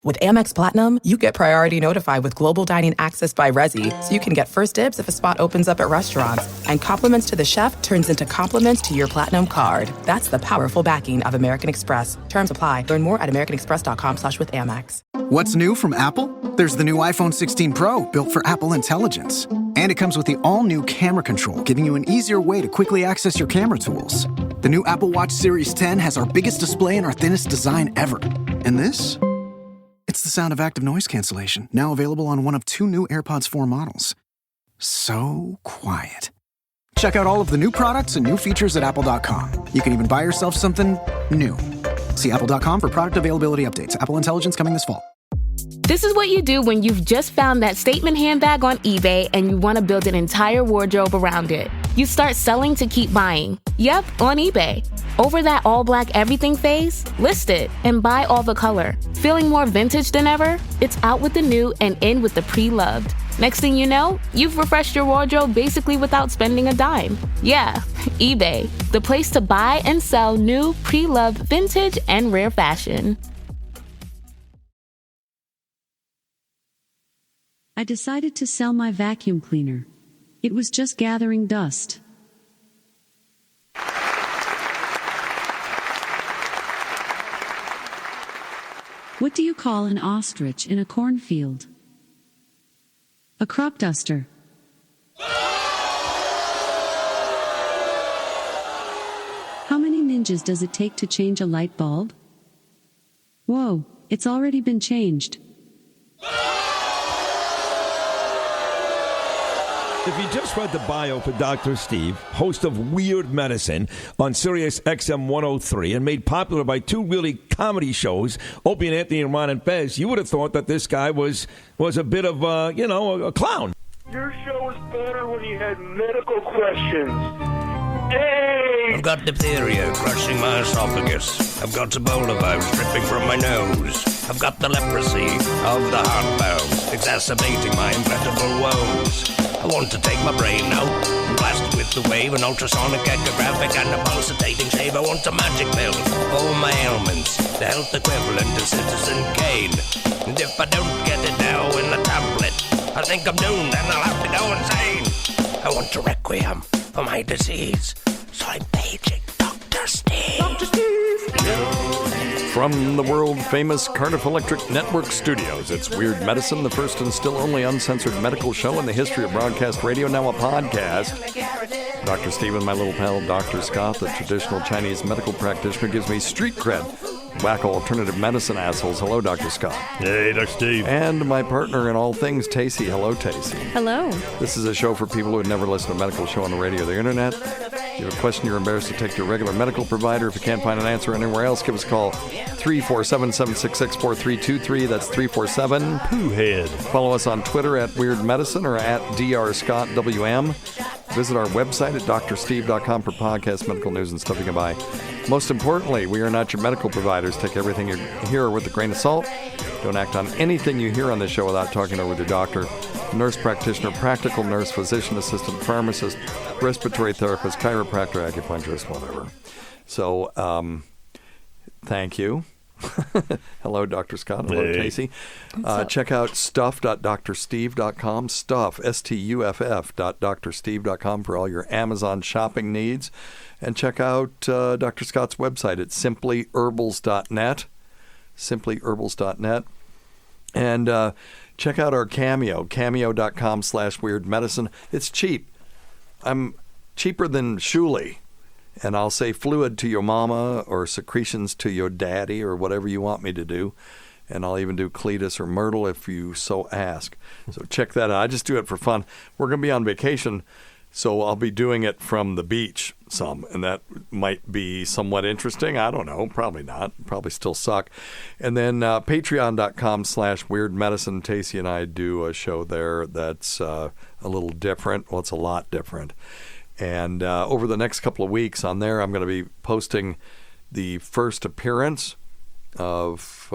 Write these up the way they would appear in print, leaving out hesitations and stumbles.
With Amex Platinum, you get priority notified with global dining access by Resy, so you can get first dibs if a spot opens up at restaurants. And compliments to the chef turns into compliments to your Platinum card. That's the powerful backing of American Express. Terms apply. Learn more at americanexpress.com/withAmex. What's new from Apple? There's the new iPhone 16 Pro, built for Apple Intelligence. And it comes with the all-new camera control, giving you an easier way to quickly access your camera tools. The new Apple Watch Series 10 has our biggest display and our thinnest design ever. And this? It's the sound of active noise cancellation, now available on one of 2 new AirPods 4 models. So quiet. Check out all of the new products and new features at apple.com. You can even buy yourself something new. See apple.com for product availability updates. Apple Intelligence coming this fall. This is what you do when you've just found that statement handbag on eBay and you want to build an entire wardrobe around it. You start selling to keep buying. Yep, on eBay. Over that all-black everything phase? List it and buy all the color. Feeling more vintage than ever? It's out with the new and in with the pre-loved. Next thing you know, you've refreshed your wardrobe basically without spending a dime. Yeah, eBay, the place to buy and sell new, pre-loved, vintage, and rare fashion. I decided to sell my vacuum cleaner. It was just gathering dust. What do you call an ostrich in a cornfield? A crop duster. How many ninjas does it take to change a light bulb? Whoa, it's already been changed. If you just read the bio for Dr. Steve, host of Weird Medicine on Sirius XM 103 and made popular by 2 really comedy shows, Opie and Anthony and Ron and Fez, you would have thought that this guy was a bit of, a clown. Your show was better when you had medical questions. Hey! I've got diphtheria crushing my esophagus. I've got Ebola virus dripping from my nose. I've got the leprosy of the heart valve, exacerbating my incredible woes. I want to take my brain out and blast it with the wave, an ultrasonic echographic and a pulsating shave. I want a magic pill for all my ailments, the health equivalent of Citizen Kane. And if I don't get it now in the tablet, I think I'm doomed and I'll have to go insane. I want a requiem for my disease, so I'm paging Dr. Steve. Dr. Steve! From the world-famous Cardiff Electric Network studios, it's Weird Medicine, the first and still only uncensored medical show in the history of broadcast radio, now a podcast. Dr. Steve and my little pal, Dr. Scott, the traditional Chinese medical practitioner, gives me street cred. Wacko alternative medicine assholes. Hello, Dr. Scott. Hey, Dr. Steve. And my partner in all things, Tacie. Hello, Tacie. Hello. This is a show for people who have never listened to a medical show on the radio or the internet. If you have a question you're embarrassed to take to your regular medical provider. If you can't find an answer anywhere else, give us a call. 347-766-4323. That's 347-POOHEAD. Follow us on Twitter at Weird Medicine or at DrScottWM. Visit our website at drsteve.com for podcasts, medical news, and stuff you can buy. Most importantly, we are not your medical providers. Take everything you hear with a grain of salt. Don't act on anything you hear on this show without talking over with your doctor, nurse practitioner, practical nurse, physician assistant, pharmacist, respiratory therapist, chiropractor, acupuncturist, whatever. So, thank you. Hello, Dr. Scott. Hello, Tacie. Check out stuff.drsteve.com. Stuff, stuff.drsteve.com for all your Amazon shopping needs. And check out Dr. Scott's website at simplyherbals.net. Simplyherbals.net. And check out our Cameo, cameo.com/weirdmedicine. It's cheap. I'm cheaper than Shuli. And I'll say fluid to your mama or secretions to your daddy or whatever you want me to do. And I'll even do Cletus or Myrtle if you so ask. So check that out. I just do it for fun. We're going to be on vacation, so I'll be doing it from the beach some. And that might be somewhat interesting. I don't know. Probably not. Probably still suck. And then patreon.com/weirdmedicine. Tacie and I do a show there that's a little different. Well, it's a lot different. And over the next couple of weeks on there, I'm going to be posting the first appearance of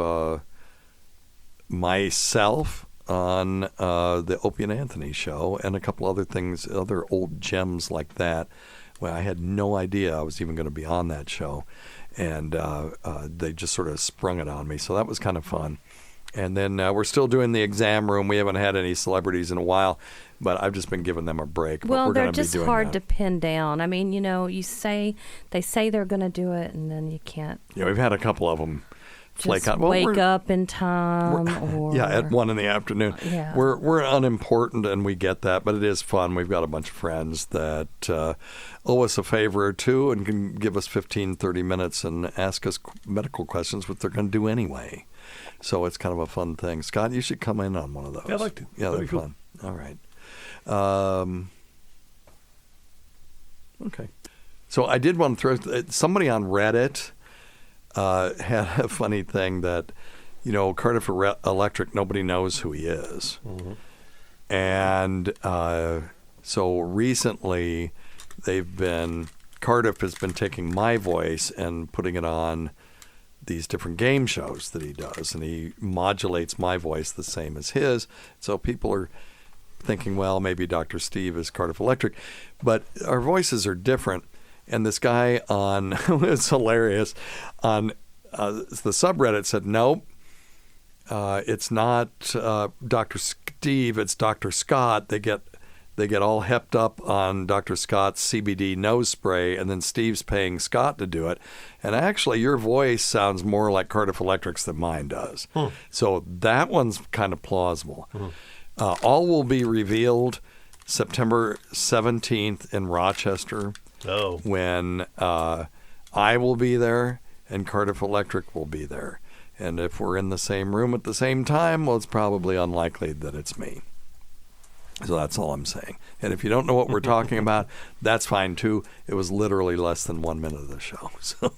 myself on the Opie and Anthony show and a couple other things, other old gems like that. Well, I had no idea I was even going to be on that show. And they just sort of sprung it on me. So that was kind of fun. And then we're still doing the exam room. We haven't had any celebrities in a while, but I've just been giving them a break. Well, we're they're just hard that. to pin down. I mean, they say they're going to do it, and then you can't. Yeah, we've had a couple of them flake out. Wake up in time, at 1 p.m. Yeah. We're unimportant, and we get that, but it is fun. We've got a bunch of friends that owe us a favor or two and can give us 15, 30 minutes and ask us medical questions, which they're going to do anyway. So it's kind of a fun thing. Scott, you should come in on one of those. Yeah, I'd like to. Yeah, they're fun. All right. Okay. So I did want to throw somebody on Reddit had a funny thing that, Cardiff Electric, nobody knows who he is. Mm-hmm. And so recently Cardiff has been taking my voice and putting it on these different game shows that he does, and he modulates my voice the same as his. So people are thinking, well, maybe Dr. Steve is Cardiff Electric, but our voices are different. And this guy on it's hilarious on the subreddit said, nope, it's not Dr. Steve, it's Dr. Scott. They get all hepped up on Dr. Scott's CBD nose spray, and then Steve's paying Scott to do it. And actually, your voice sounds more like Cardiff Electric's than mine does. So that one's kind of plausible. All will be revealed September 17th in Rochester. When I will be there and Cardiff Electric will be there. And if we're in the same room at the same time, well, it's probably unlikely that it's me. So that's all I'm saying. And if you don't know what we're talking about, that's fine too. It was literally less than 1 minute of the show. So,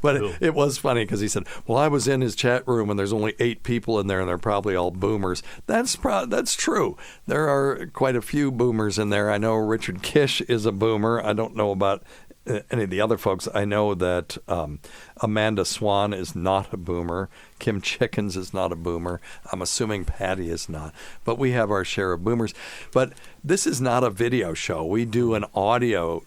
but it was funny because he said, well, I was in his chat room and there's only 8 people in there and they're probably all boomers. That's true. There are quite a few boomers in there. I know Richard Kish is a boomer. I don't know about any of the other folks. I know that Amanda Swan is not a boomer. Kim Chickens is not a boomer. I'm assuming Patty is not. But we have our share of boomers. But this is not a video show. We do an audio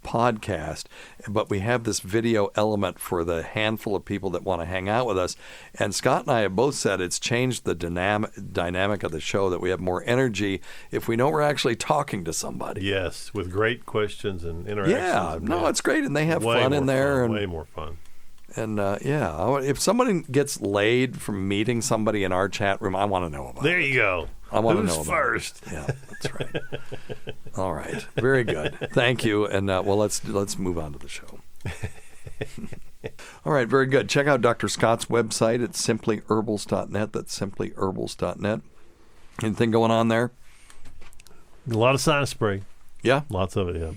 podcast, but we have this video element for the handful of people that want to hang out with us. And Scott and I have both said it's changed the dynamic of the show, that we have more energy if we know we're actually talking to somebody. Yes, with great questions and interactions. Yeah, no, it's great. And they have fun in there. Way more fun. And if somebody gets laid from meeting somebody in our chat room, I want to know about it. There you go. I want to know Who's about first? It. Yeah, that's right. All right, very good. Thank you. And let's move on to the show. All right, very good. Check out Dr. Scott's website at simplyherbals.net. That's simplyherbals.net. Anything going on there? A lot of sinus spray. Yeah, lots of it. Yeah.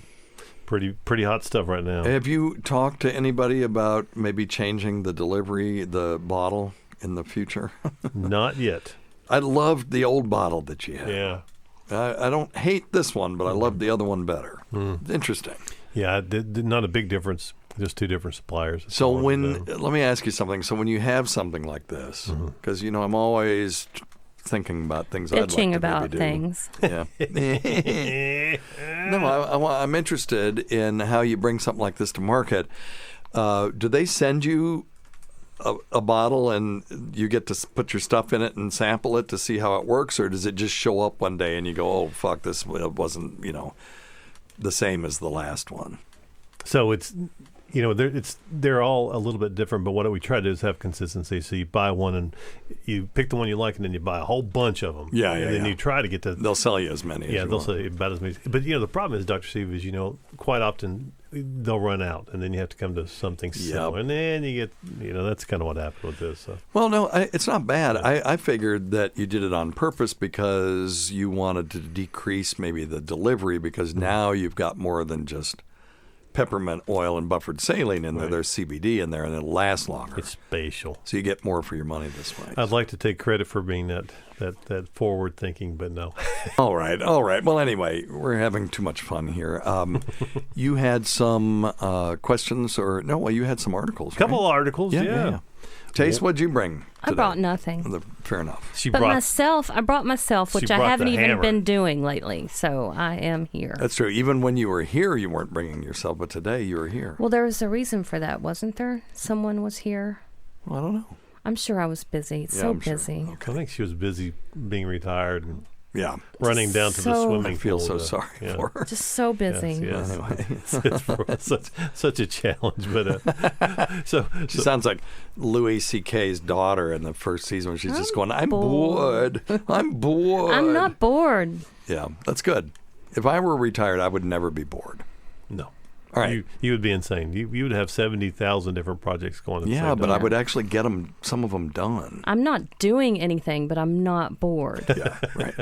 Pretty hot stuff right now. Have you talked to anybody about maybe changing the delivery, the bottle in the future? Not yet. I loved the old bottle that you had. Yeah. I don't hate this one, but I love the other one better. Interesting. Yeah, not a big difference. Just 2 different suppliers. So let me ask you something. So when you have something like this, because I'm always thinking about things I'd like to about maybe things. Yeah. No, I'm interested in how you bring something like this to market. Do they send you a bottle and you get to put your stuff in it and sample it to see how it works, or does it just show up one day and you go, oh fuck, this wasn't the same as the last one? So it's they're all a little bit different, but what we try to do is have consistency. So you buy one and you pick the one you like, and then you buy a whole bunch of them. Yeah, and then you try to get to. They'll sell you as many. Yeah, they'll sell you about as many. But the problem is, Dr. Steve, is quite often they'll run out, and then you have to come to something similar, and then you get that's kind of what happened with this. So. Well, no, it's not bad. I figured that you did it on purpose because you wanted to decrease maybe the delivery, because now you've got more than just peppermint oil and buffered saline in there. There's CBD in there, and it'll last longer. It's spatial. So you get more for your money this way. I'd like to take credit for being that forward thinking, but no. All right. Well, anyway, we're having too much fun here. You had some questions, you had some articles. A couple of articles, yeah. Tace, what'd you bring today? I brought nothing. Fair enough. I brought myself, which I haven't even been doing lately, so I am here. That's true. Even when you were here, you weren't bringing yourself, but today you were here. Well, there was a reason for that, wasn't there? Someone was here. Well, I don't know. I'm sure I was busy. So busy. Sure. Okay. I think she was busy being retired and running down to the swimming pool. I feel so sorry for her. Just so busy. Yes. Anyway, it's such a challenge. But so she sounds like Louis C.K.'s daughter in the first season, where she's just going, "I'm bored. I'm bored." I'm not bored. Yeah, that's good. If I were retired, I would never be bored. No. All right. You would be insane. You would have 70,000 different projects going. Yeah, but I would actually get some of them done. I'm not doing anything, but I'm not bored. Yeah, right.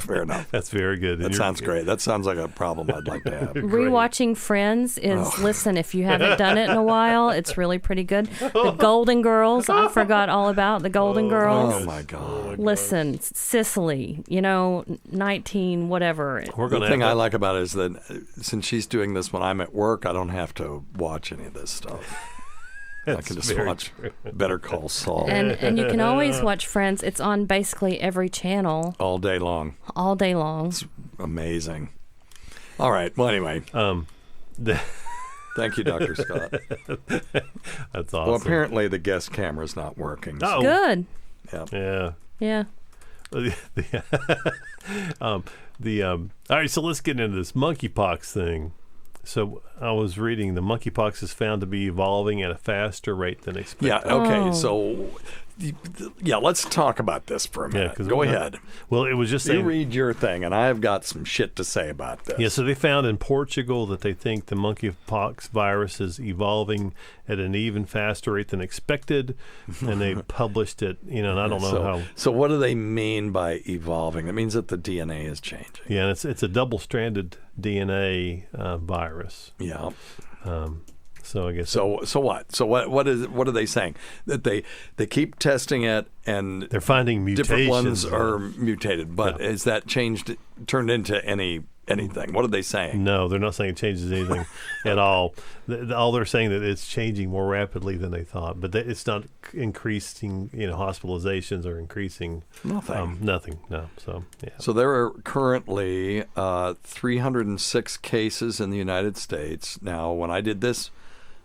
Fair enough. That's very good. That sounds great. That sounds like a problem I'd like to have. Rewatching Friends is, listen, if you haven't done it in a while, it's really pretty good. The Golden Girls, I forgot all about the Golden Girls. Oh, my God. Listen, Sicily, 19 whatever. The thing I like about it is that since she's doing this when I'm at work, I don't have to watch any of this stuff. I can just watch Better Call Saul. And you can always watch Friends. It's on basically every channel. All day long. All day long. It's amazing. All right. Well, anyway. Thank you, Dr. Scott. That's awesome. Well, apparently the guest camera's not working. So. Good. Yeah. Yeah. All right, so let's get into this monkeypox thing. So I was reading the monkeypox is found to be evolving at a faster rate than expected. Yeah, okay. So, let's talk about this for a minute. Go ahead. Well, it was just saying... You read your thing, and I've got some shit to say about this. Yeah, so they found in Portugal that they think the monkeypox virus is evolving at an even faster rate than expected, and they published it, and I don't know how... So what do they mean by evolving? It means that the DNA is changing. Yeah, and it's a double-stranded DNA virus. Yeah. So I guess. So what? So what are they saying? That they keep testing it and they're finding mutations. Different ones are mutated, but is that turned into anything? What are they saying? No, they're not saying it changes anything at all. All they're saying that it's changing more rapidly than they thought, but it's not increasing. Hospitalizations are increasing. Nothing. Nothing. No. So yeah. So there are currently 306 cases in the United States. Now, when I did this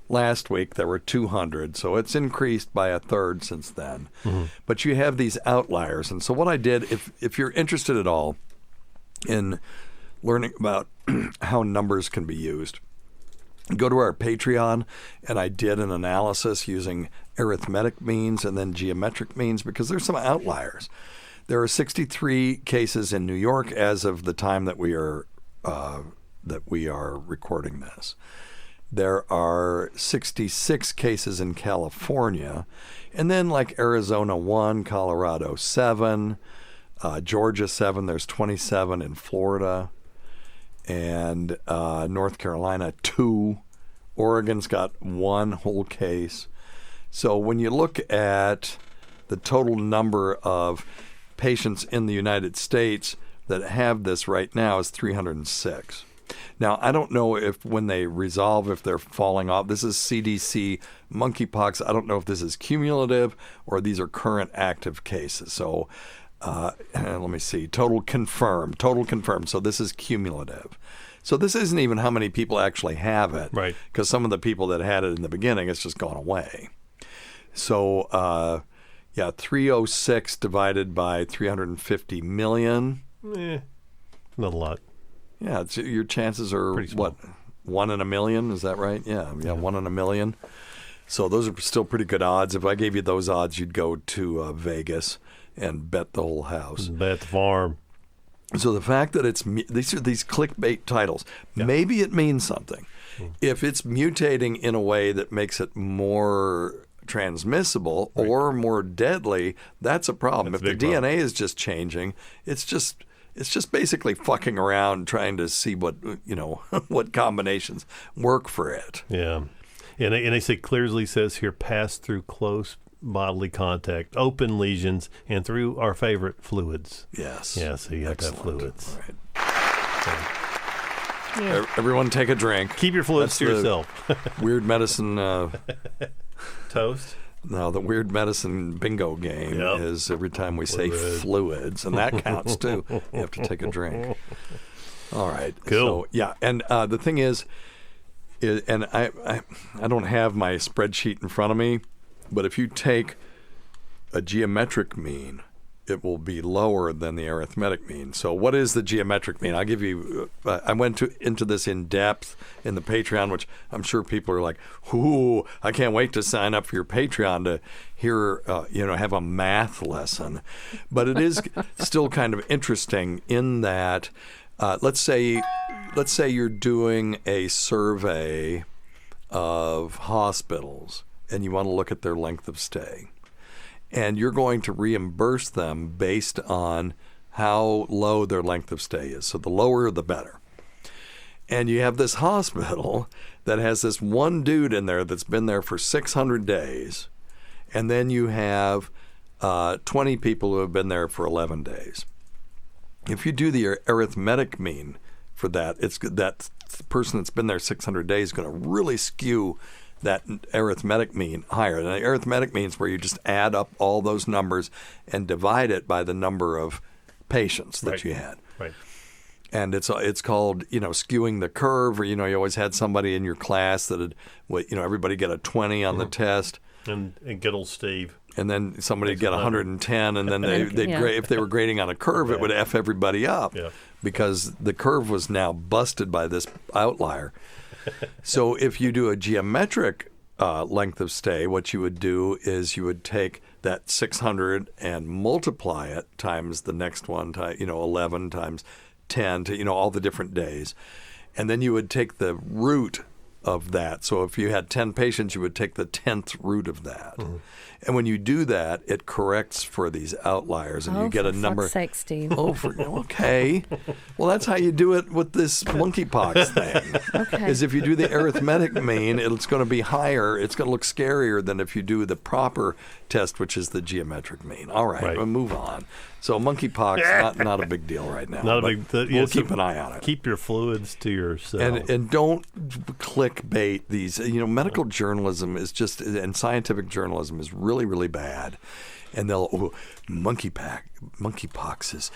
last week, there were 200, so it's increased by a third since then. Mm-hmm. But you have these outliers, and so what I did, if you're interested at all in learning about how numbers can be used, go to our Patreon, and I did an analysis using arithmetic means and then geometric means because there's some outliers. There are 63 cases in New York as of the time that we are recording this. There are 66 cases in California, and then like Arizona 1, Colorado 7, Georgia 7. There's 27 in Florida, and North Carolina 2. Oregon's got 1 whole case. So when you look at the total number of patients in the United States that have this right now is 306. Now, I don't know if when they resolve, if they're falling off. This is CDC monkeypox. I don't know if this is cumulative or these are current active cases. So let me see. Total confirmed. So this is cumulative. So this isn't even how many people actually have it. Right. Because some of the people that had it in the beginning, it's just gone away. So, 306 divided by 350 million. Not a lot. Yeah, your chances are, what, 1 in a million? Is that right? Yeah, 1 in a million. So those are still pretty good odds. If I gave you those odds, you'd go to Vegas and bet the whole house. Bet the farm. So the fact that these are these clickbait titles, maybe it means something. If it's mutating in a way that makes it more transmissible or more deadly, that's a problem. If the DNA is just changing, it's just basically fucking around trying to see what what combinations work for it. Yeah, and they say clearly says here pass through close bodily contact, open lesions, and through our favorite fluids. Yes. Yeah, so you have to have fluids. Right. Everyone take a drink. Keep your fluids to yourself. Weird medicine toast. No, the weird medicine bingo game is every time we say fluids, and that counts too. You have to take a drink. All right. Cool. So, and the thing is, and I don't have my spreadsheet in front of me, but if you take a geometric mean, it will be lower than the arithmetic mean. So what is the geometric mean? I'll give you, I went into this in depth in the Patreon, which I'm sure people are like, ooh, I can't wait to sign up for your Patreon to hear, have a math lesson. But it is still kind of interesting in that, let's say you're doing a survey of hospitals and you want to look at their length of stay. And you're going to reimburse them based on how low their length of stay is. So the lower, the better. And you have this hospital that has this one dude in there that's been there for 600 days. And then you have 20 people who have been there for 11 days. If you do the arithmetic mean for that, it's that person that's been there 600 days is going to really skew that arithmetic mean higher. And the arithmetic means where you just add up all those numbers and divide it by the number of patients that you had. Right. And it's called, skewing the curve, or, you always had somebody in your class that had, everybody get a 20 on the test. And good old Steve. And then somebody get 110, and then they'd if they were grading on a curve, it would F everybody up because the curve was now busted by this outlier. So if you do a geometric length of stay, what you would do is you would take that 600 and multiply it times the next one, 11 times 10 to, all the different days. And then you would take the root of that. So if you had 10 patients, you would take the 10th root of that. Mm-hmm. And when you do that, it corrects for these outliers, and you get a number. For fuck's sake, Steve. Okay. Well, that's how you do it with this monkeypox thing. Okay. Is if you do the arithmetic mean, it's going to be higher. It's going to look scarier than if you do the proper test, which is the geometric mean. All right. We'll move on. So monkeypox, not a big deal right now. Not a big deal. We'll keep an eye on it. Keep your fluids to yourself. And don't clickbait these. Medical journalism is just, and scientific journalism is really, really bad. And they'll, monkeypox is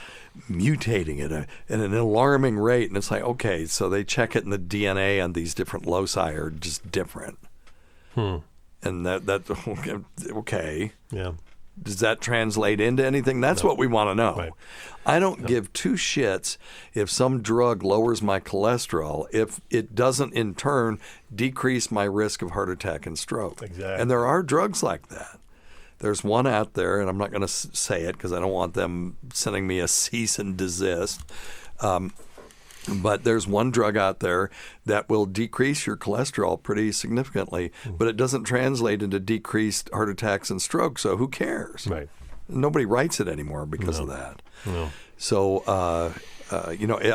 mutating at an alarming rate. And it's like, okay, so they check it in the DNA on these different loci are just different. And that okay. Yeah. Does that translate into anything? That's what we want to know. Right. I don't give two shits if some drug lowers my cholesterol if it doesn't in turn decrease my risk of heart attack and stroke. Exactly. And there are drugs like that. There's one out there, and I'm not going to say it because I don't want them sending me a cease and desist. But there's one drug out there that will decrease your cholesterol pretty significantly, but it doesn't translate into decreased heart attacks and strokes, so who cares? Right. Nobody writes it anymore because of that. No. So,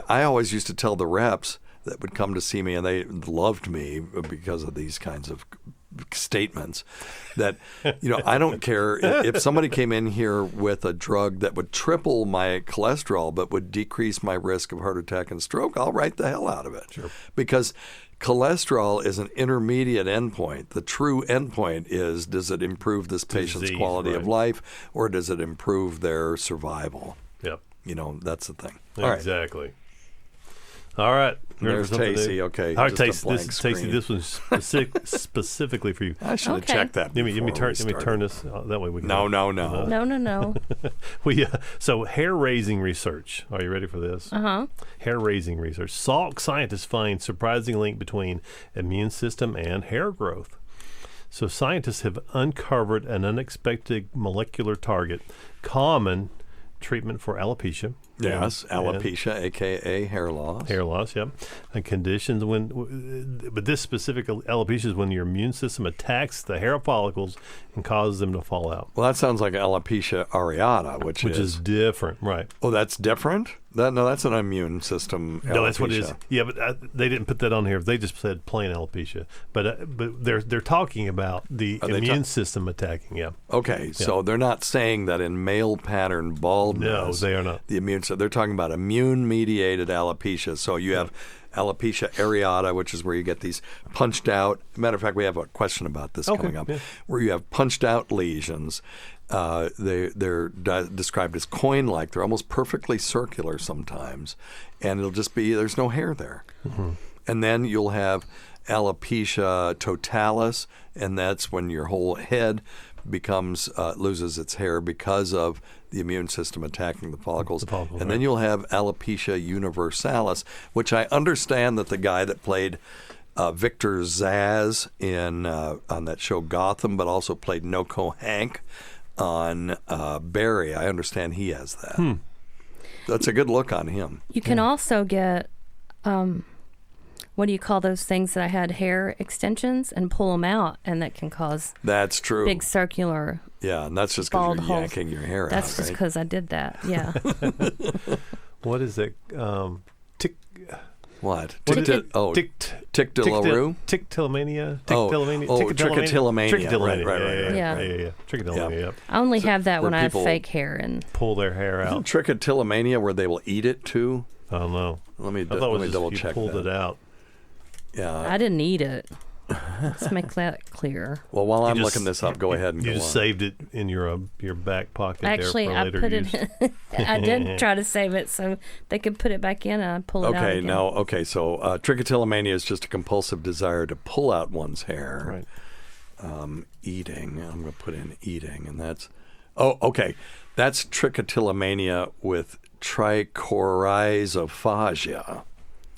I always used to tell the reps that would come to see me, and they loved me because of these kinds of statements, that I don't care if somebody came in here with a drug that would triple my cholesterol but would decrease my risk of heart attack and stroke, I'll write the hell out of it. Sure. Because cholesterol is an intermediate endpoint. The true endpoint is, does it improve this patient's quality of life, or does it improve their survival? Yep. That's the thing. Exactly. All right. There's Tacie. Okay. All right, Tacie, this one's specifically for you. I should have checked that. Let me turn this. That way we can. No. So hair raising research. Are you ready for this? Hair raising research. Salk scientists find surprising link between immune system and hair growth. So scientists have uncovered an unexpected molecular target, common treatment for alopecia. Yes, alopecia, a.k.a. hair loss. Hair loss, yep. And conditions but this specific alopecia is when your immune system attacks the hair follicles and causes them to fall out. Well, that sounds like alopecia areata, which is different, right? Oh, that's different? That's an immune system alopecia. No, that's what it is. Yeah, but they didn't put that on here. They just said plain alopecia. But they're talking about the immune system attacking. Yeah. Okay, so they're not saying that in male pattern baldness. No, they are not. The immune system. They're talking about immune mediated alopecia. So you have alopecia areata, which is where you get these punched out. Matter of fact, we have a question about this coming up, where you have punched out lesions. They're described as coin-like. They're almost perfectly circular sometimes, and it'll just be there's no hair there. Mm-hmm. And then you'll have alopecia totalis, and that's when your whole head loses its hair because of the immune system attacking the follicles. And then you'll have alopecia universalis, which I understand that the guy that played Victor Zsasz on that show Gotham, but also played Noko Hank on Barry. I understand he has that. That's a good look on him. You can also get, what do you call those things that I had, hair extensions, and pull them out, and that can cause That's true. big circular Yeah, and that's just because you're yanking your hair out, That's just because I did that, yeah. What is it? What? Tictilomania? Trichotillomania. Right. Yeah. Trichotillomania, yep. I only have that when I have fake hair and pull their hair out. Trichotillomania where they will eat it too? I don't know. Let me I thought it was double just check you pulled that. it out. Yeah. I didn't eat it. Let's make that clear. Well, while I'm looking this up, go ahead and you go just on. saved it in your back pocket. Actually, there for I later put use. it. I did try to save it so they could put it back in, and I pull it out again. So trichotillomania is just a compulsive desire to pull out one's hair. Right. Eating. I'm going to put in eating, and that's. That's trichotillomania with trichorhizophagia.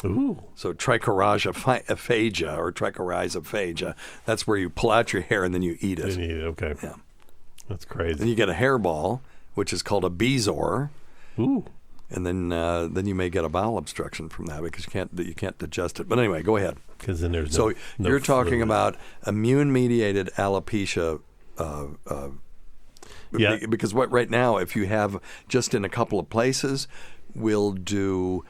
Ooh. So trichorhizophagia or trichorhizophagia, that's where you pull out your hair and then you eat it. Then you eat it, okay. Yeah. That's crazy. Then you get a hairball, which is called a bezoar. Ooh. And then you may get a bowel obstruction from that because you can't digest it. But anyway, go ahead. Because then there's no you're talking fluid. about immune-mediated alopecia. Yeah. Because right now, if you have just in a couple of places, we'll do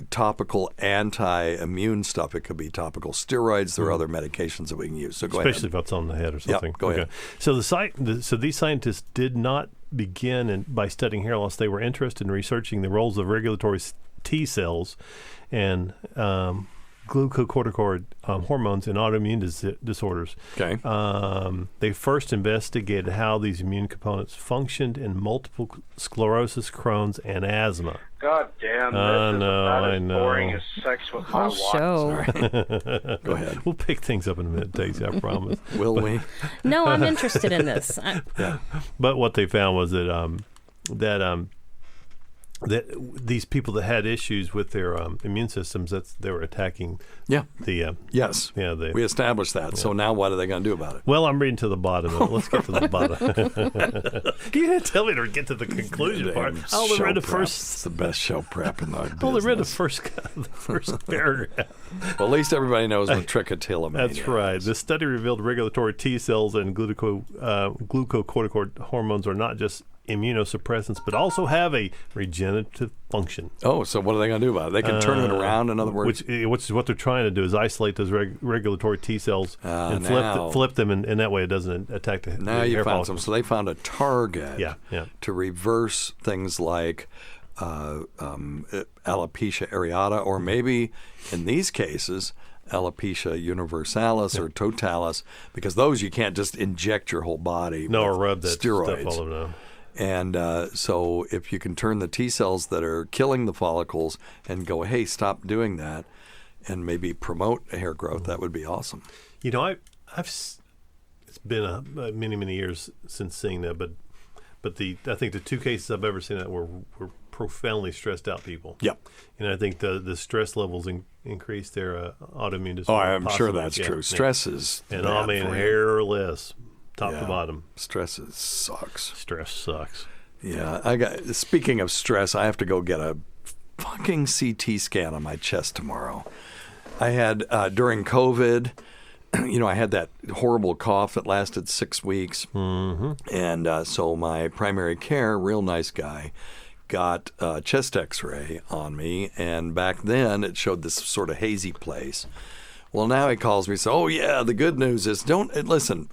topical anti-immune stuff. It could be topical steroids. There are other medications that we can use. So go Especially ahead. if it's on the head or something. Go ahead. So so these scientists did not begin by studying hair loss. They were interested in researching the roles of regulatory T cells and glucocorticoid hormones in autoimmune disorders. Okay. They first investigated how these immune components functioned in multiple sclerosis, Crohn's, and asthma. God damn, this is about as boring as sex with my wife. Show. Go ahead. We'll pick things up in a minute, Tacie, I promise. Will we? No, I'm interested in this. But what they found was that that these people that had issues with their immune systems, they were attacking. Yeah. The yes. Yeah. We established that. Yeah. So now what are they going to do about it? Well, I'm reading to the bottom of it. Let's get to the bottom. You didn't tell me to get to the conclusion part. I only read the first. It's the best show prep in the business. I only read the first paragraph. Well, at least everybody knows what trichotillomania That's right. is. The study revealed regulatory T cells and glucocorticoid hormones are not just immunosuppressants, but also have a regenerative function. Oh, so what are they going to do about it? They can turn it around, in other words? Which is what they're trying to do, is isolate those regulatory T cells and flip them, and that way it doesn't attack the hair follicles. Now you found some. So they found a target to reverse things like alopecia areata, or maybe in these cases, alopecia universalis or totalis, because those you can't just inject your whole body with or rub that steroids. Stuff all over now. And so if you can turn the T cells that are killing the follicles and go, hey, stop doing that, and maybe promote hair growth, that would be awesome. You know, it's been many years since seeing that, but I think the two cases I've ever seen that were profoundly stressed out people. Yep. And I think the stress levels increase their autoimmune disorder. Oh, I'm sure that's true. Stress is and hairless. Top to bottom. Stress sucks. Stress sucks. Yeah. Speaking of stress, I have to go get a fucking CT scan on my chest tomorrow. I had, during COVID, I had that horrible cough that lasted 6 weeks. Mm-hmm. And so my primary care, real nice guy, got a chest x-ray on me. And back then, it showed this sort of hazy place. Well, now he calls me and says, oh, yeah, the good news is listen,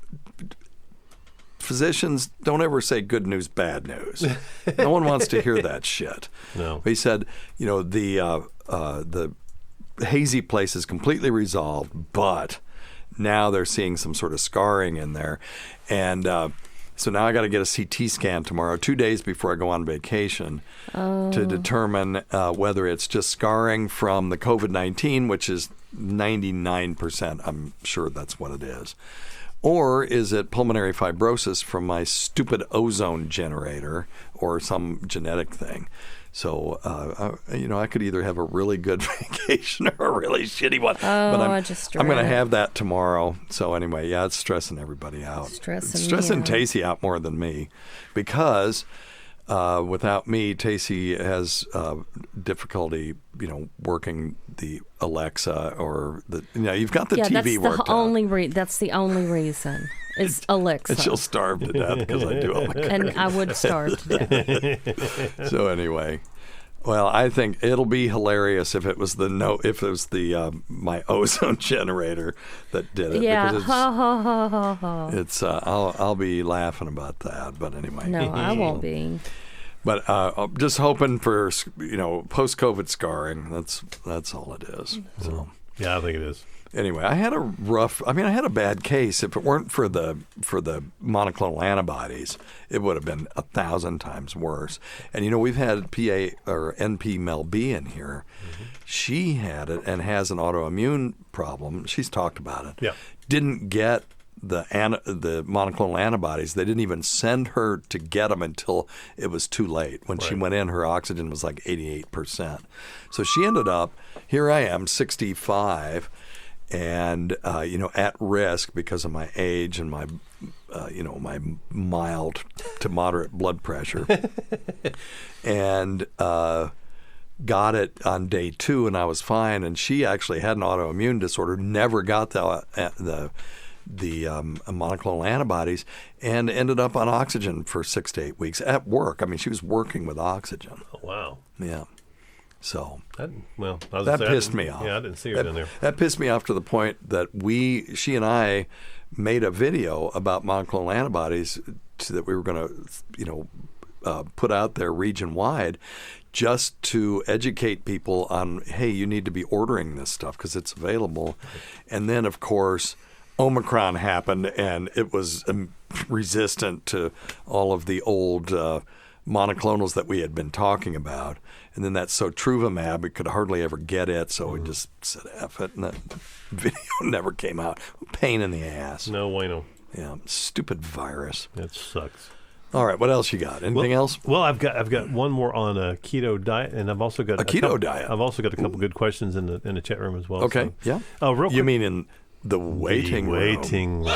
physicians don't ever say good news, bad news. No one wants to hear that shit. No. He said, the hazy place is completely resolved, but now they're seeing some sort of scarring in there. And so now I got to get a CT scan tomorrow, 2 days before I go on vacation, to determine whether it's just scarring from the COVID-19, which is 99%, I'm sure that's what it is, Or is it pulmonary fibrosis from my stupid ozone generator or some genetic thing? So, I could either have a really good vacation or a really shitty one. Oh, but I'm going to have that tomorrow. So anyway, yeah, it's stressing everybody out. It's stressing Tacie out more than me, because without me, Tacie has difficulty, working the Alexa or the. You've got the TV worked out. That's the only reason. Is Alexa. And she'll starve to death because I do all the And I would starve to death. So anyway, well, I think it'll be hilarious if it was my ozone generator that did it. Yeah, because it's I'll be laughing about that. But anyway, no, I won't be. But I'm just hoping for post-COVID scarring. That's all it is. So yeah, I think it is. Anyway, I had a bad case. If it weren't for the monoclonal antibodies, it would have been 1,000 times worse. And we've had PA or NP Mel B in here. Mm-hmm. She had it and has an autoimmune problem. She's talked about it. Yeah. Didn't get the monoclonal antibodies. They didn't even send her to get them until it was too late. When she went in, her oxygen was like 88%. So she ended up, here I am, 65. And at risk because of my age and my my mild to moderate blood pressure, and got it on day 2, and I was fine. And she actually had an autoimmune disorder, never got the monoclonal antibodies, and ended up on oxygen for 6 to 8 weeks at work. I mean, she was working with oxygen. Oh, wow. Yeah. So that pissed me off. Yeah, I didn't see her in there. That pissed me off to the point that she and I made a video about monoclonal antibodies that we were going to, put out there region wide, just to educate people on, hey, you need to be ordering this stuff because it's available. And then, of course, Omicron happened, and it was resistant to all of the old monoclonals that we had been talking about. And then that Sotruvimab, we could hardly ever get it, so we just said F it, and that video never came out. Pain in the ass. No bueno. Yeah, stupid virus. That sucks. All right, what else you got? Anything else? Well, I've got one more on a keto diet, and I've also got a keto diet. I've also got a couple good questions in the chat room as well. Okay, so. yeah. Oh, real quick. You mean in the waiting room?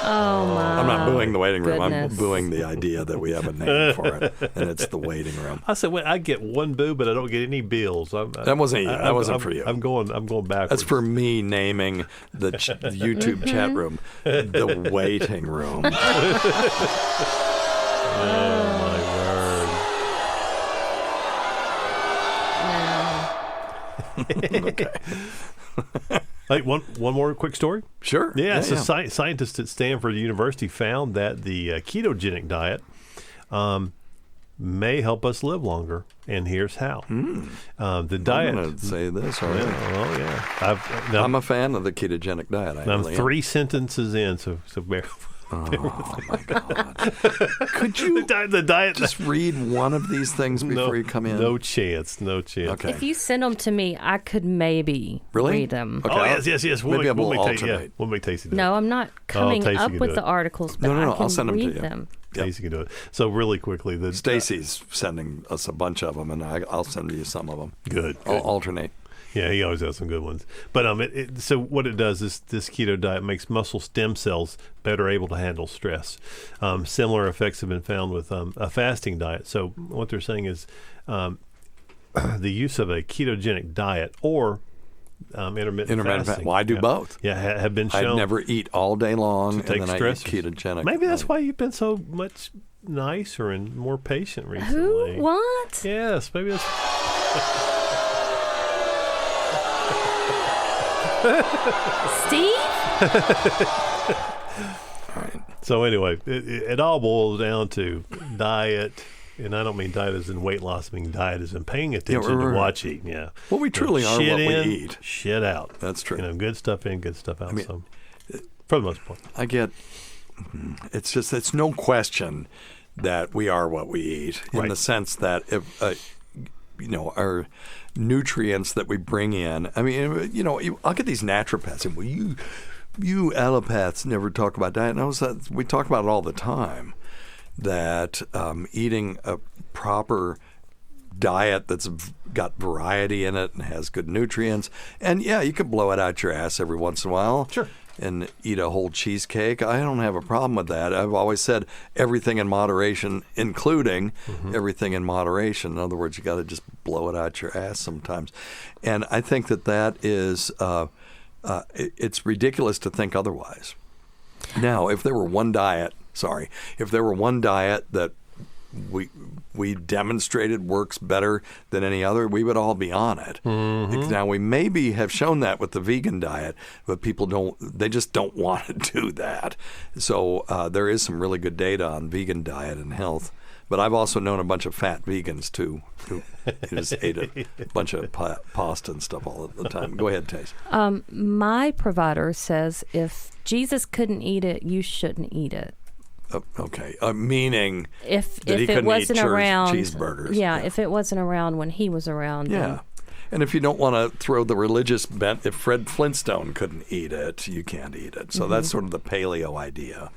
Oh, my I'm not booing the waiting room. goodness. I'm booing the idea that we have a name for it, and it's the waiting room. I said, I get one boo, but I don't get any bills. That wasn't you. That wasn't for you. I'm going backwards. That's for me naming the YouTube chat room the waiting room. Oh, my word. Okay. Like one more quick story? Sure. Yeah, scientists at Stanford University found that the ketogenic diet may help us live longer, and here's how. The diet. I'm going to say this. I'm a fan of the ketogenic diet. I'm 3 sentences in, so bear. Oh my God! Could you the diet just read one of these things before you come in? No chance. Okay. If you send them to me, I could maybe read them. Okay, yes. Maybe we'll alternate. We'll make Tacie do it. No, I'm not coming up with the articles, but no, I can I'll send them read to you. them. Tacie can do it. So really quickly, Stacey's sending us a bunch of them, and I'll send you some of them. Good. I'll alternate. Yeah, he always has some good ones. But so what it does is this keto diet makes muscle stem cells better able to handle stress. Similar effects have been found with a fasting diet. So what they're saying is the use of a ketogenic diet or intermittent fasting. Well, I do both. Yeah, have been shown. I never eat all day long, and then stress. I eat ketogenic. Maybe that's why you've been so much nicer and more patient recently. Who? What? Yes, maybe that's... Steve? All right. So anyway, it all boils down to diet, and I don't mean diet as in weight loss. I mean diet as in paying attention to what you eat. Yeah. Well, we truly are what we eat. Shit out. That's true. Good stuff in, good stuff out. So, for the most part, it's no question that we are what we eat in the sense that if our nutrients that we bring in. I mean, I'll get these naturopaths and you allopaths never talk about diet. No, we talk about it all the time, that eating a proper diet that's got variety in it and has good nutrients. And yeah, you can blow it out your ass every once in a while. Sure. And eat a whole cheesecake. I don't have a problem with that. I've always said everything in moderation, including everything in moderation. In other words, you got to just blow it out your ass sometimes. And I think that is, it's ridiculous to think otherwise. Now, if there were one diet that we demonstrated works better than any other, we would all be on it. Now, we maybe have shown that with the vegan diet, but people just don't want to do that. So there is some really good data on vegan diet and health. But I've also known a bunch of fat vegans, too, who just ate a bunch of pasta and stuff all the time. Go ahead, Tacie. My provider says if Jesus couldn't eat it, you shouldn't eat it. Okay, meaning if he it wasn't around cheeseburgers. Yeah, if it wasn't around when he was around. Yeah, and if you don't want to throw the religious bent, if Fred Flintstone couldn't eat it, you can't eat it. So that's sort of the paleo idea,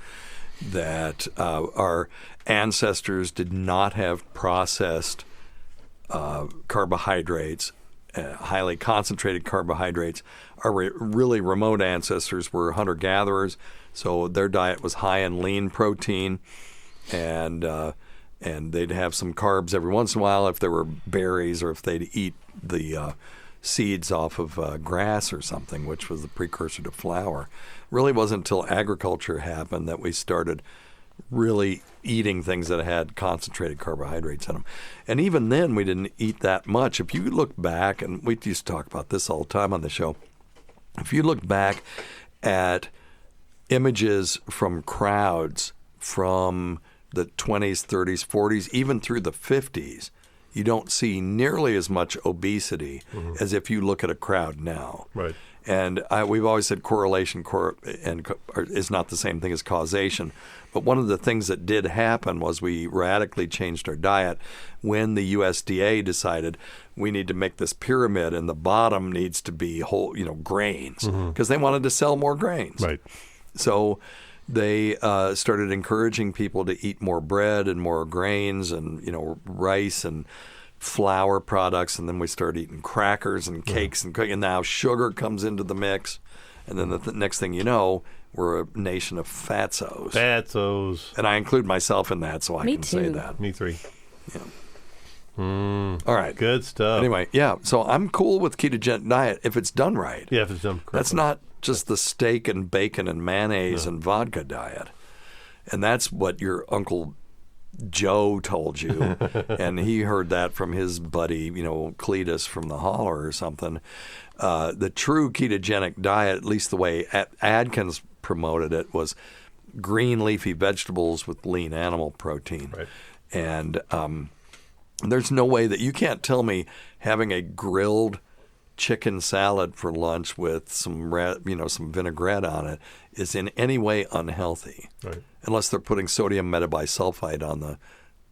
that our ancestors did not have processed carbohydrates, highly concentrated carbohydrates. Our really remote ancestors were hunter-gatherers. So their diet was high in lean protein, and they'd have some carbs every once in a while if there were berries, or if they'd eat the seeds off of grass or something, which was the precursor to flour. It really wasn't until agriculture happened that we started really eating things that had concentrated carbohydrates in them. And even then, we didn't eat that much. If you look back, and we used to talk about this all the time on the show, if you look back at images from crowds from the 20s, 30s, 40s, even through the 50s, you don't see nearly as much obesity as if you look at a crowd now. Right. And we've always said correlation is not the same thing as causation. But one of the things that did happen was we radically changed our diet when the USDA decided we need to make this pyramid, and the bottom needs to be whole, grains, because they wanted to sell more grains. Right. So they started encouraging people to eat more bread and more grains and, rice and flour products. And then we started eating crackers and cakes and cooking. And now sugar comes into the mix. And then the next thing you know, we're a nation of fatsos. Fatsos. And I include myself in that, so I can say that. Me too. Yeah. All right. Good stuff. Anyway, yeah. So I'm cool with ketogenic diet if it's done right. Yeah, if it's done correctly. That's not just the steak and bacon and mayonnaise and vodka diet. And that's what your Uncle Joe told you. And he heard that from his buddy, Cletus from the Holler or something. The true ketogenic diet, at least the way Adkins promoted it, was green leafy vegetables with lean animal protein. Right. And there's no way that you can't tell me having a grilled chicken salad for lunch with some vinaigrette on it is in any way unhealthy, right? Unless they're putting sodium metabisulfite on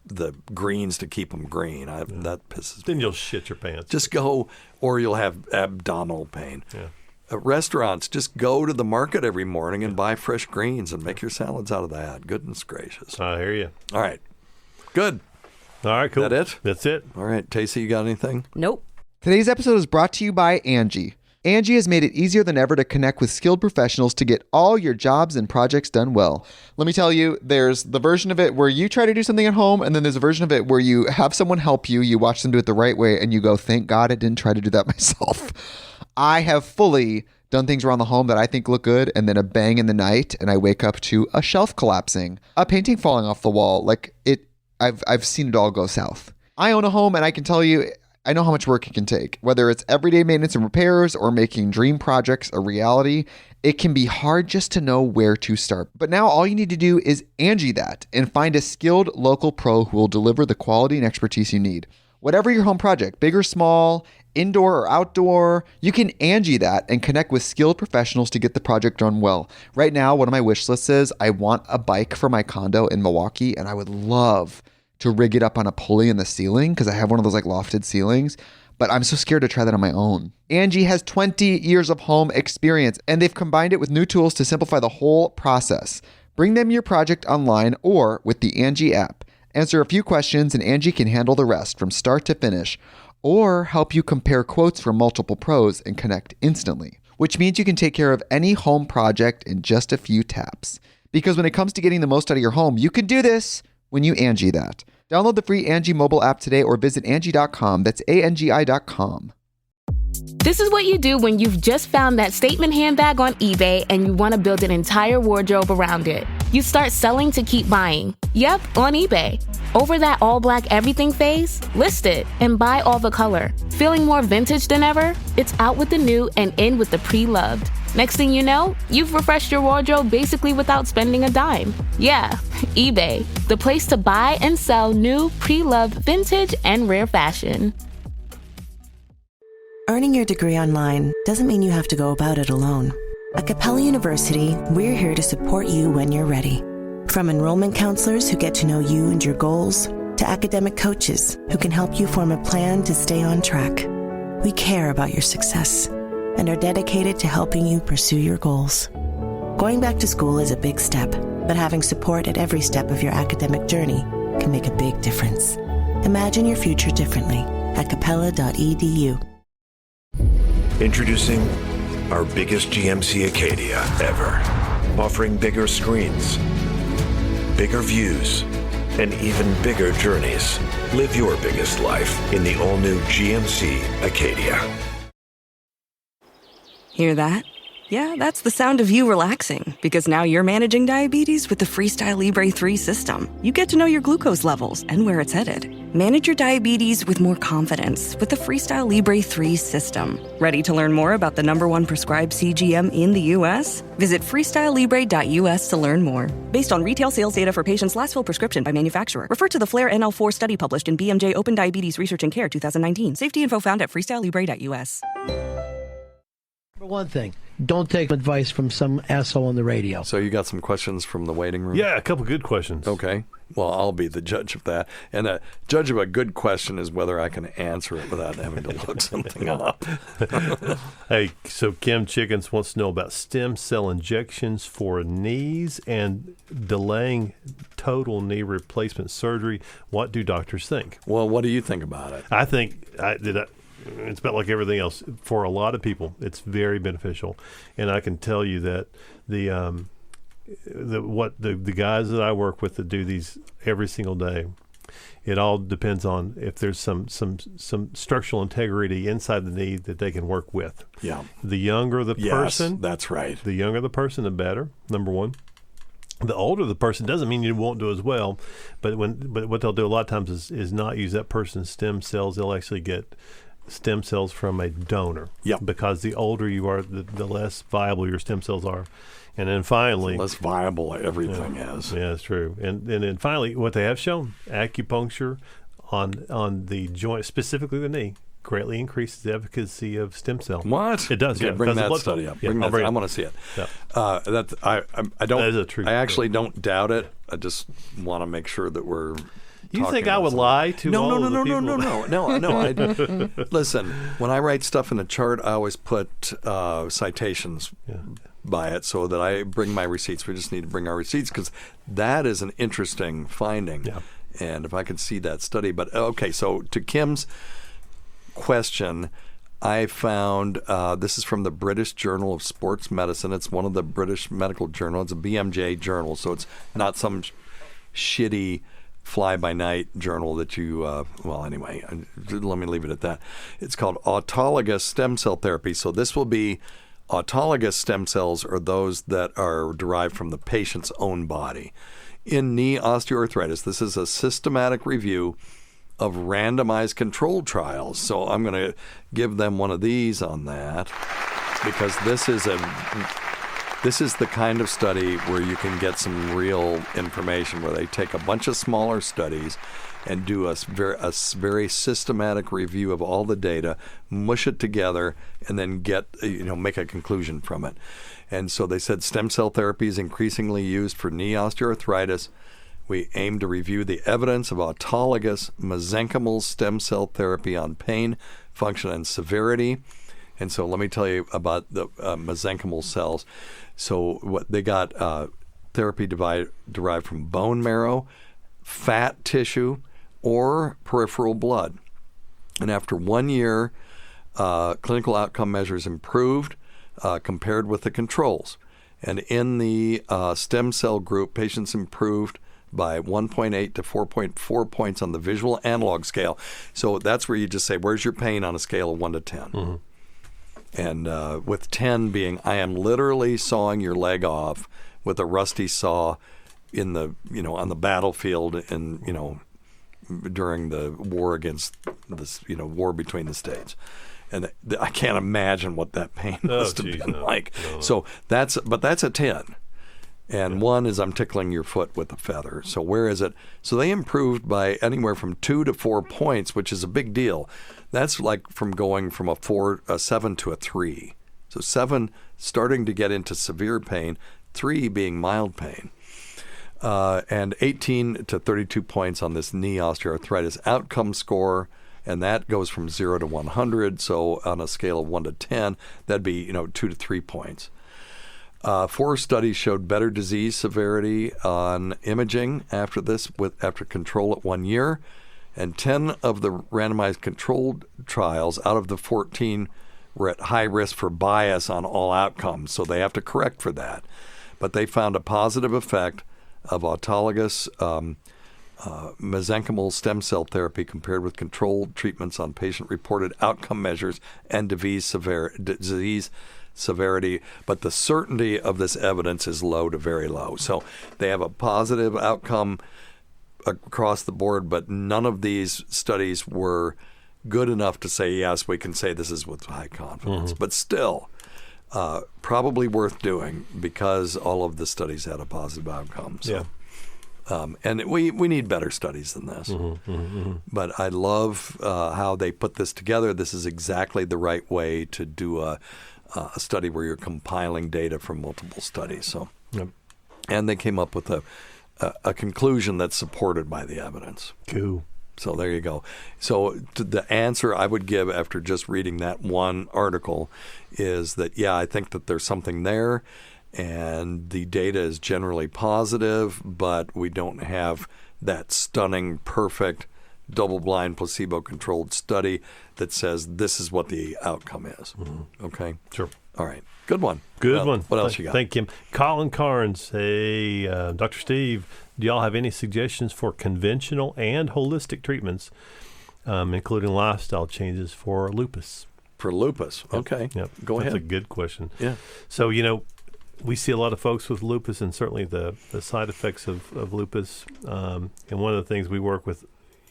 the greens to keep them green. That pisses me. Then you'll shit your pants. Just go, or you'll have abdominal pain. Yeah. At restaurants, just go to the market every morning and buy fresh greens and make your salads out of that. Goodness gracious. I hear you. All right. Good. All right, cool. Is that it? That's it. All right. Tacie, you got anything? Nope. Today's episode is brought to you by Angie. Angie has made it easier than ever to connect with skilled professionals to get all your jobs and projects done well. Let me tell you, there's the version of it where you try to do something at home, and then there's a version of it where you have someone help you, you watch them do it the right way, and you go, thank God I didn't try to do that myself. I have fully done things around the home that I think look good, and then a bang in the night, and I wake up to a shelf collapsing, a painting falling off the wall. I've seen it all go south. I own a home, and I can tell you, I know how much work it can take. Whether it's everyday maintenance and repairs or making dream projects a reality, it can be hard just to know where to start. But now all you need to do is Angie that and find a skilled local pro who will deliver the quality and expertise you need. Whatever your home project, big or small, indoor or outdoor, you can Angie that and connect with skilled professionals to get the project done well. Right now, one of my wish lists is I want a bike for my condo in Milwaukee, and I would love to rig it up on a pulley in the ceiling because I have one of those lofted ceilings. but I'm so scared to try that on my own. Angie has 20 years of home experience, and they've combined it with new tools to simplify the whole process. Bring them your project online or with the Angie app. Answer a few questions and Angie can handle the rest from start to finish, or help you compare quotes from multiple pros and connect instantly, which means you can take care of any home project in just a few taps. Because when it comes to getting the most out of your home, you can do this when you Angie that. Download the free Angie mobile app today or visit Angie.com. That's ANGI.com. This is what you do when you've just found that statement handbag on eBay and you want to build an entire wardrobe around it. You start selling to keep buying. Yep, on eBay. Over that all-black everything phase? List it and buy all the color. Feeling more vintage than ever? It's out with the new and in with the pre-loved. Next thing you know, you've refreshed your wardrobe basically without spending a dime. Yeah, eBay, the place to buy and sell new, pre-loved, vintage, and rare fashion. Earning your degree online doesn't mean you have to go about it alone. At Capella University, we're here to support you when you're ready. From enrollment counselors who get to know you and your goals, to academic coaches who can help you form a plan to stay on track. We care about your success and are dedicated to helping you pursue your goals. Going back to school is a big step, but having support at every step of your academic journey can make a big difference. Imagine your future differently at capella.edu. Introducing our biggest GMC Acadia ever. Offering bigger screens, bigger views, and even bigger journeys. Live your biggest life in the all-new GMC Acadia. Hear that? Yeah, that's the sound of you relaxing, because now you're managing diabetes with the Freestyle Libre 3 system. You get to know your glucose levels and where it's headed. Manage your diabetes with more confidence with the Freestyle Libre 3 system. Ready to learn more about the #1 prescribed CGM in the U.S.? Visit freestylelibre.us to learn more. Based on retail sales data for patients' last filled prescription by manufacturer. Refer to the FLAIR NL4 study published in BMJ Open Diabetes Research and Care 2019. Safety info found at freestylelibre.us. One thing, don't take advice from some asshole on the radio. So you got some questions from the waiting room? Yeah, a couple good questions. Okay. Well, I'll be the judge of that. And a judge of a good question is whether I can answer it without having to look something up. Hey, so Kim Chickens wants to know about stem cell injections for knees and delaying total knee replacement surgery. What do doctors think? Well, what do you think about it? I think it's about like everything else. For a lot of people, it's very beneficial, and I can tell you that the guys that I work with that do these every single day, it all depends on if there's some structural integrity inside the knee that they can work with. Yeah. The younger the person, that's right. The younger the person, the better. Number one. The older the person doesn't mean you won't do as well, but what they'll do a lot of times is not use that person's stem cells. They'll actually get stem cells from a donor. Yeah. Because the older you are, the less viable your stem cells are. And then finally, the less viable everything is. Yeah, that's true. And then finally, what they have shown, acupuncture on the joint, specifically the knee, greatly increases the efficacy of stem cell. What? It does. Okay, Yeah, bring that study up. Yeah, I want to see it. Yeah. I don't. That is a truth. I actually don't doubt it. I just want to make sure that we're. You think I would lie to all of the people? No. Listen, when I write stuff in a chart, I always put citations by it so that I bring my receipts. We just need to bring our receipts because that is an interesting finding. Yeah. And if I could see that study. But, okay, so to Kim's question, I found this is from the British Journal of Sports Medicine. It's one of the British medical journals. It's a BMJ journal, so it's not some shitty fly-by-night journal that you, well, anyway, let me leave it at that. It's called Autologous Stem Cell Therapy. So this will be autologous stem cells are those that are derived from the patient's own body. In knee osteoarthritis, this is a systematic review of randomized controlled trials. So I'm going to give them one of these on that because this is the kind of study where you can get some real information where they take a bunch of smaller studies and do a very systematic review of all the data, mush it together, and then make a conclusion from it. And so they said stem cell therapy is increasingly used for knee osteoarthritis, We aim to review the evidence of autologous mesenchymal stem cell therapy on pain, function, and severity. And so let me tell you about the mesenchymal cells. So what they got therapy derived from bone marrow, fat tissue, or peripheral blood. And after 1 year, clinical outcome measures improved compared with the controls. And in the stem cell group, patients improved by 1.8 to 4.4 points on the visual analog scale. So that's where you just say, where's your pain on a scale of 1 to 10? Mm-hmm. And with 10 being, I am literally sawing your leg off with a rusty saw in the, on the battlefield and, during the war against this, war between the states. And I can't imagine what that pain must have been like. No. So that's a 10. And 1 is I'm tickling your foot with a feather. So where is it? So they improved by anywhere from 2 to 4 points, which is a big deal. That's like from going from a 7 to a 3. So 7 starting to get into severe pain, 3 being mild pain. And 18 to 32 points on this knee osteoarthritis outcome score. And that goes from 0 to 100. So on a scale of 1 to 10, that'd be 2 to 3 points. 4 studies showed better disease severity on imaging after control at 1 year, and 10 of the randomized controlled trials out of the 14 were at high risk for bias on all outcomes, so they have to correct for that. But they found a positive effect of autologous mesenchymal stem cell therapy compared with controlled treatments on patient-reported outcome measures and disease severity, but the certainty of this evidence is low to very low. So they have a positive outcome across the board, but none of these studies were good enough to say, yes, we can say this is with high confidence. Mm-hmm. But still, probably worth doing because all of the studies had a positive outcome. So. Yeah. And we need better studies than this. Mm-hmm, mm-hmm. But I love how they put this together. This is exactly the right way to do a study where you're compiling data from multiple studies. So, yep. And they came up with a conclusion that's supported by the evidence. Cool. So there you go. So the answer I would give after just reading that one article is that, yeah, I think that there's something there. And the data is generally positive, but we don't have that stunning, perfect, double-blind, placebo-controlled study that says this is what the outcome is. Mm-hmm. Okay? Sure. All right. Good one. Good one. What else you got? Thank you. Colin Carnes, hey, Dr. Steve, do y'all have any suggestions for conventional and holistic treatments, including lifestyle changes for lupus? For lupus. Okay. Yep. Go ahead. That's a good question. Yeah. So, we see a lot of folks with lupus and certainly the side effects of lupus. And one of the things we work with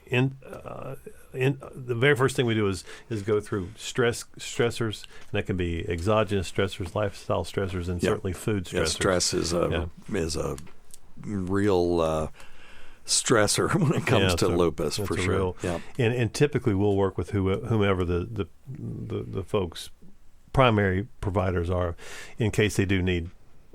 in the very first thing we do is go through stressors, and that can be exogenous stressors, lifestyle stressors, and certainly food stressors. Yeah, stress is a real stressor when it comes to lupus, for sure. Yeah. And typically we'll work with whomever the folks' primary providers are, in case they do need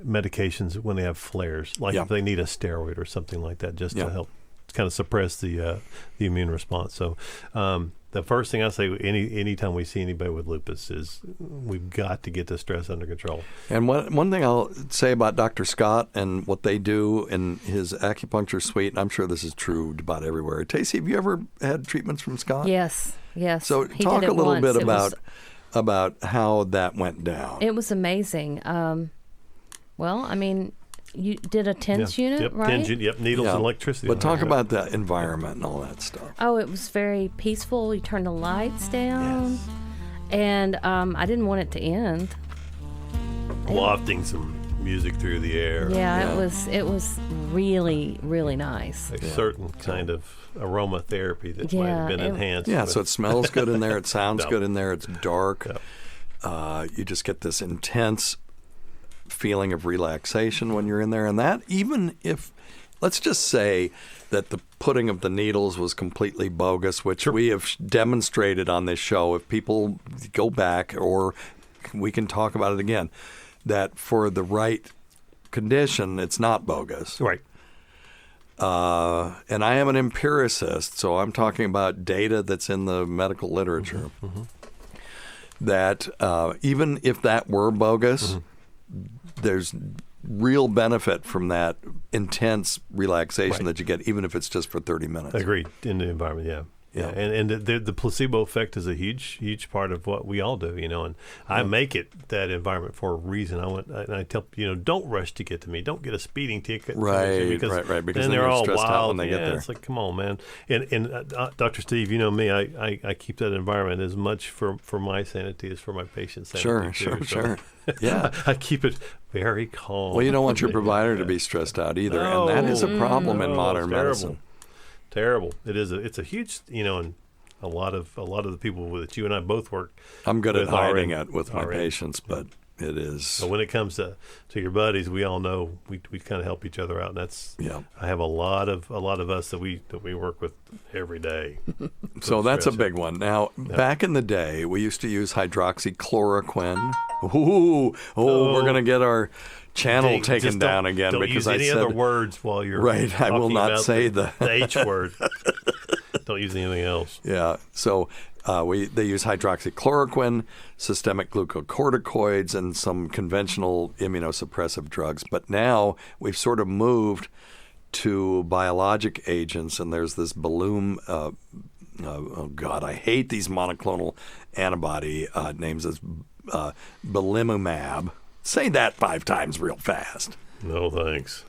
medications when they have flares, like if they need a steroid or something like that, just to help kind of suppress the immune response. So the first thing I say anytime we see anybody with lupus is we've got to get the stress under control. And one thing I'll say about Dr. Scott and what they do in his acupuncture suite, and I'm sure this is true about everywhere. Tacie, have you ever had treatments from Scott? Yes. So talk a little bit about how that went down. It was amazing. You did a TENS unit, right? TENS, needles and electricity. But talk about the environment and all that stuff. Oh, it was very peaceful. You turned the lights down, and I didn't want it to end. Wafting some music through the air. Yeah, it was really, really nice. A certain kind of aromatherapy that might have been enhanced. Yeah, so it smells good in there. It sounds good in there. It's dark. You just get this intense feeling of relaxation when you're in there. And that, even if, let's just say that the putting of the needles was completely bogus, which we have demonstrated on this show. If people go back, or we can talk about it again, that for the right condition, it's not bogus. Right. and I am an empiricist, so I'm talking about data that's in the medical literature, that even if that were bogus, there's real benefit from that intense relaxation that you get, even if it's just for 30 minutes. Agreed. In the environment, yeah. And the placebo effect is a huge part of what we all do, and I make it that environment for a reason. I tell don't rush to get to me. Don't get a speeding ticket. Because then they're all wild when they get there. It's like, come on, man. And Dr. Steve, you know me, I keep that environment as much for my sanity as for my patient's sanity. Sure. Yeah. I keep it very calm. Well, you don't want your provider to be stressed out either, and that is a problem in modern medicine. Terrible. It is. It's a huge, and a lot of the people that you and I both work. I'm good at hiding it with my patients, but it is. So when it comes to your buddies, we all know we kind of help each other out. And that's. I have a lot of us that we work with every day. So that's a big one. Now, back in the day, we used to use hydroxychloroquine. We're gonna get our channel taken down again don't because use any other words while you're right. I will not say the H word. Don't use anything else. Yeah. So they use hydroxychloroquine, systemic glucocorticoids, and some conventional immunosuppressive drugs. But now we've sort of moved to biologic agents, and there's this Belum. Oh God, I hate these monoclonal antibody names as belimumab. Say that 5 times real fast. No, thanks.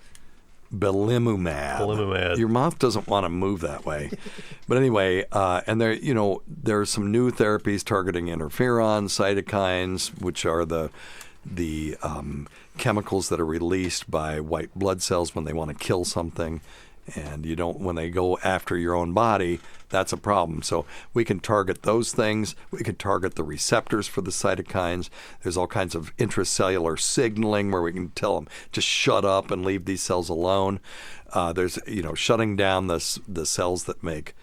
Belimumab. Your mouth doesn't want to move that way. But anyway, and there are some new therapies targeting interferon, cytokines, which are the chemicals that are released by white blood cells when they want to kill something. And when they go after your own body, that's a problem. So we can target those things. We can target the receptors for the cytokines. There's all kinds of intracellular signaling where we can tell them to shut up and leave these cells alone. There's shutting down the cells that make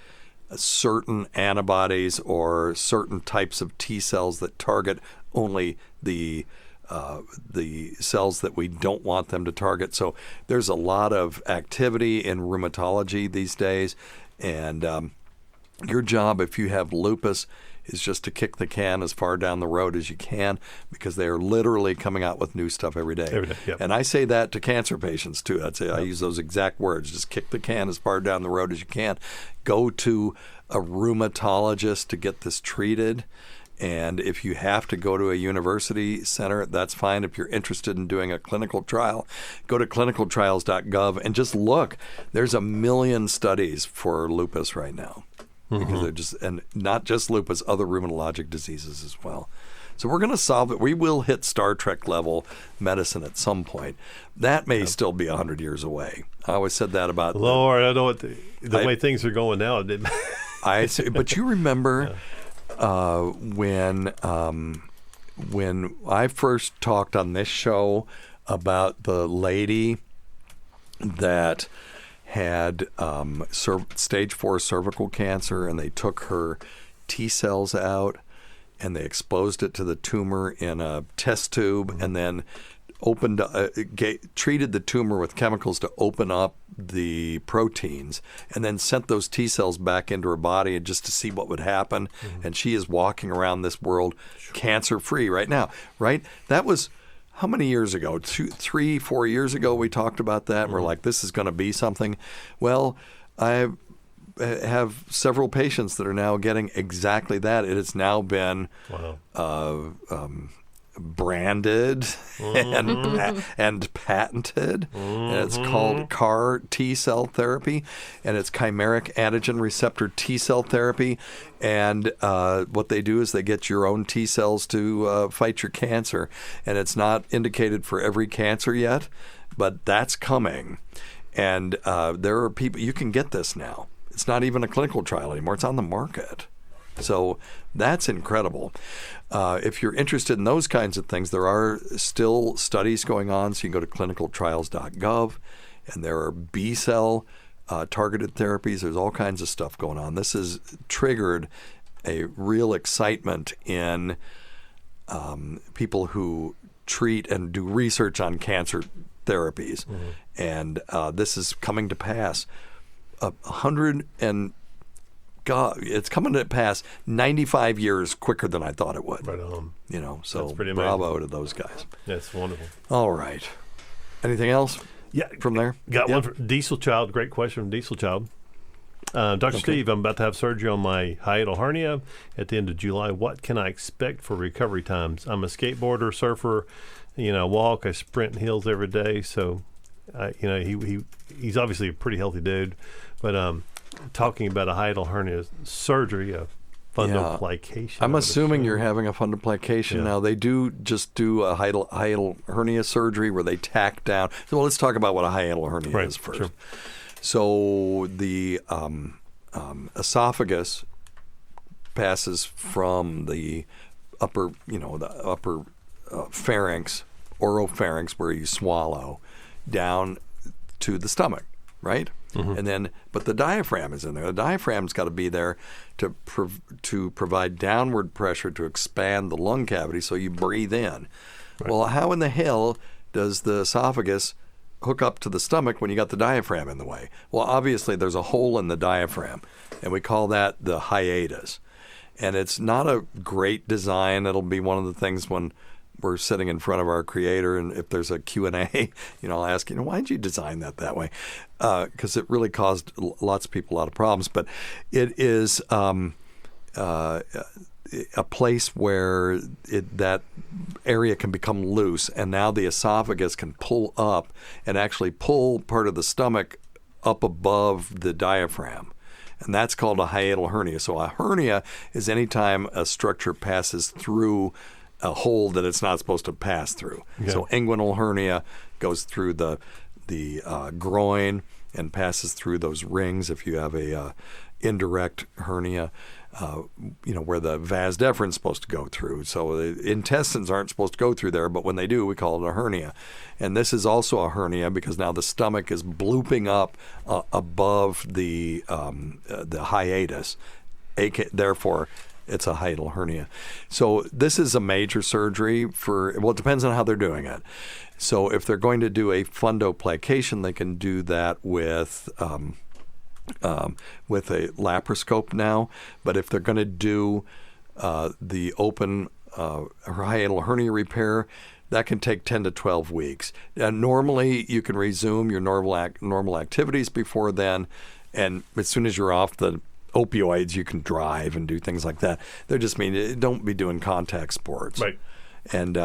certain antibodies or certain types of T cells that target only the cells that we don't want them to target. So there's a lot of activity in rheumatology these days, and your job, if you have lupus, is just to kick the can as far down the road as you can, because they are literally coming out with new stuff every day. Yep. And I say that to cancer patients too. I use those exact words. Just kick the can as far down the road as you can. Go to a rheumatologist to get this treated. And if you have to go to a university center, that's fine. If you're interested in doing a clinical trial, go to clinicaltrials.gov and just look. There's 1 million studies for lupus right now. Because they're and not just lupus, other rheumatologic diseases as well. So we're going to solve it. We will hit Star Trek level medicine at some point. That may still be 100 years away. I always said that about Lord. I know what the way things are going now. But you remember when I first talked on this show about the lady that had stage 4 cervical cancer, and they took her T cells out and they exposed it to the tumor in a test tube, and then treated the tumor with chemicals to open up the proteins, and then sent those T cells back into her body just to see what would happen. And she is walking around this world cancer-free right now, right? That was how many years ago? 3, 4 years ago we talked about that, and we're like, this is going to be something. Well, I have several patients that are now getting exactly that. It has now been branded and patented, and it's called CAR T cell therapy, and it's chimeric antigen receptor T cell therapy. And what they do is they get your own T cells to fight your cancer, and it's not indicated for every cancer yet, but that's coming. And there are people, you can get this now. It's not even a clinical trial anymore. It's on the market. So that's incredible. If you're interested in those kinds of things, there are still studies going on. So you can go to clinicaltrials.gov, and there are B-cell targeted therapies. There's all kinds of stuff going on. This has triggered a real excitement in people who treat and do research on cancer therapies, and this is coming to pass. 100 and God, it's coming to pass 95 years quicker than I thought it would. Right on. So That's pretty bravo amazing. to those guys. That's wonderful. All right. Anything else? Yeah. From there? Got one from Diesel Child. Great question from Diesel Child. Dr. Steve, I'm about to have surgery on my hiatal hernia at the end of July. What can I expect for recovery times? I'm a skateboarder, surfer, walk, I sprint in hills every day. So, he's obviously a pretty healthy dude. But talking about a hiatal hernia surgery, a fundoplication. I'm assuming you're having a fundoplication now. They do just do a hiatal hernia surgery where they tack down. So let's talk about what a hiatal hernia is first. Sure. So the esophagus passes from the upper pharynx, oropharynx, where you swallow, down to the stomach, right? And then, but the diaphragm is in there. The diaphragm's got to be there to provide downward pressure to expand the lung cavity so you breathe in. Right. Well, how in the hell does the esophagus hook up to the stomach when you got the diaphragm in the way? Well, obviously there's a hole in the diaphragm, and we call that the hiatus. And it's not a great design. It'll be one of the things when we're sitting in front of our creator, and if there's a Q&A, I'll ask, why did you design that way? Because it really caused lots of people a lot of problems. But it is a place where that area can become loose, and now the esophagus can pull up and actually pull part of the stomach up above the diaphragm. And that's called a hiatal hernia. So a hernia is any time a structure passes through a hole that it's not supposed to pass through. Okay. So inguinal hernia goes through the groin and passes through those rings. If you have a indirect hernia, where the vas deferens is supposed to go through. So the intestines aren't supposed to go through there, but when they do, we call it a hernia. And this is also a hernia because now the stomach is blooping up above the hiatus. Therefore, it's a hiatal hernia. So this is a major surgery it depends on how they're doing it. So if they're going to do a fundoplication, they can do that with a laparoscope now. But if they're going to do the open hiatal hernia repair, that can take 10 to 12 weeks. Normally, you can resume your normal activities before then, and as soon as you're off the opioids, you can drive and do things like that. They just mean don't be doing contact sports. Right. And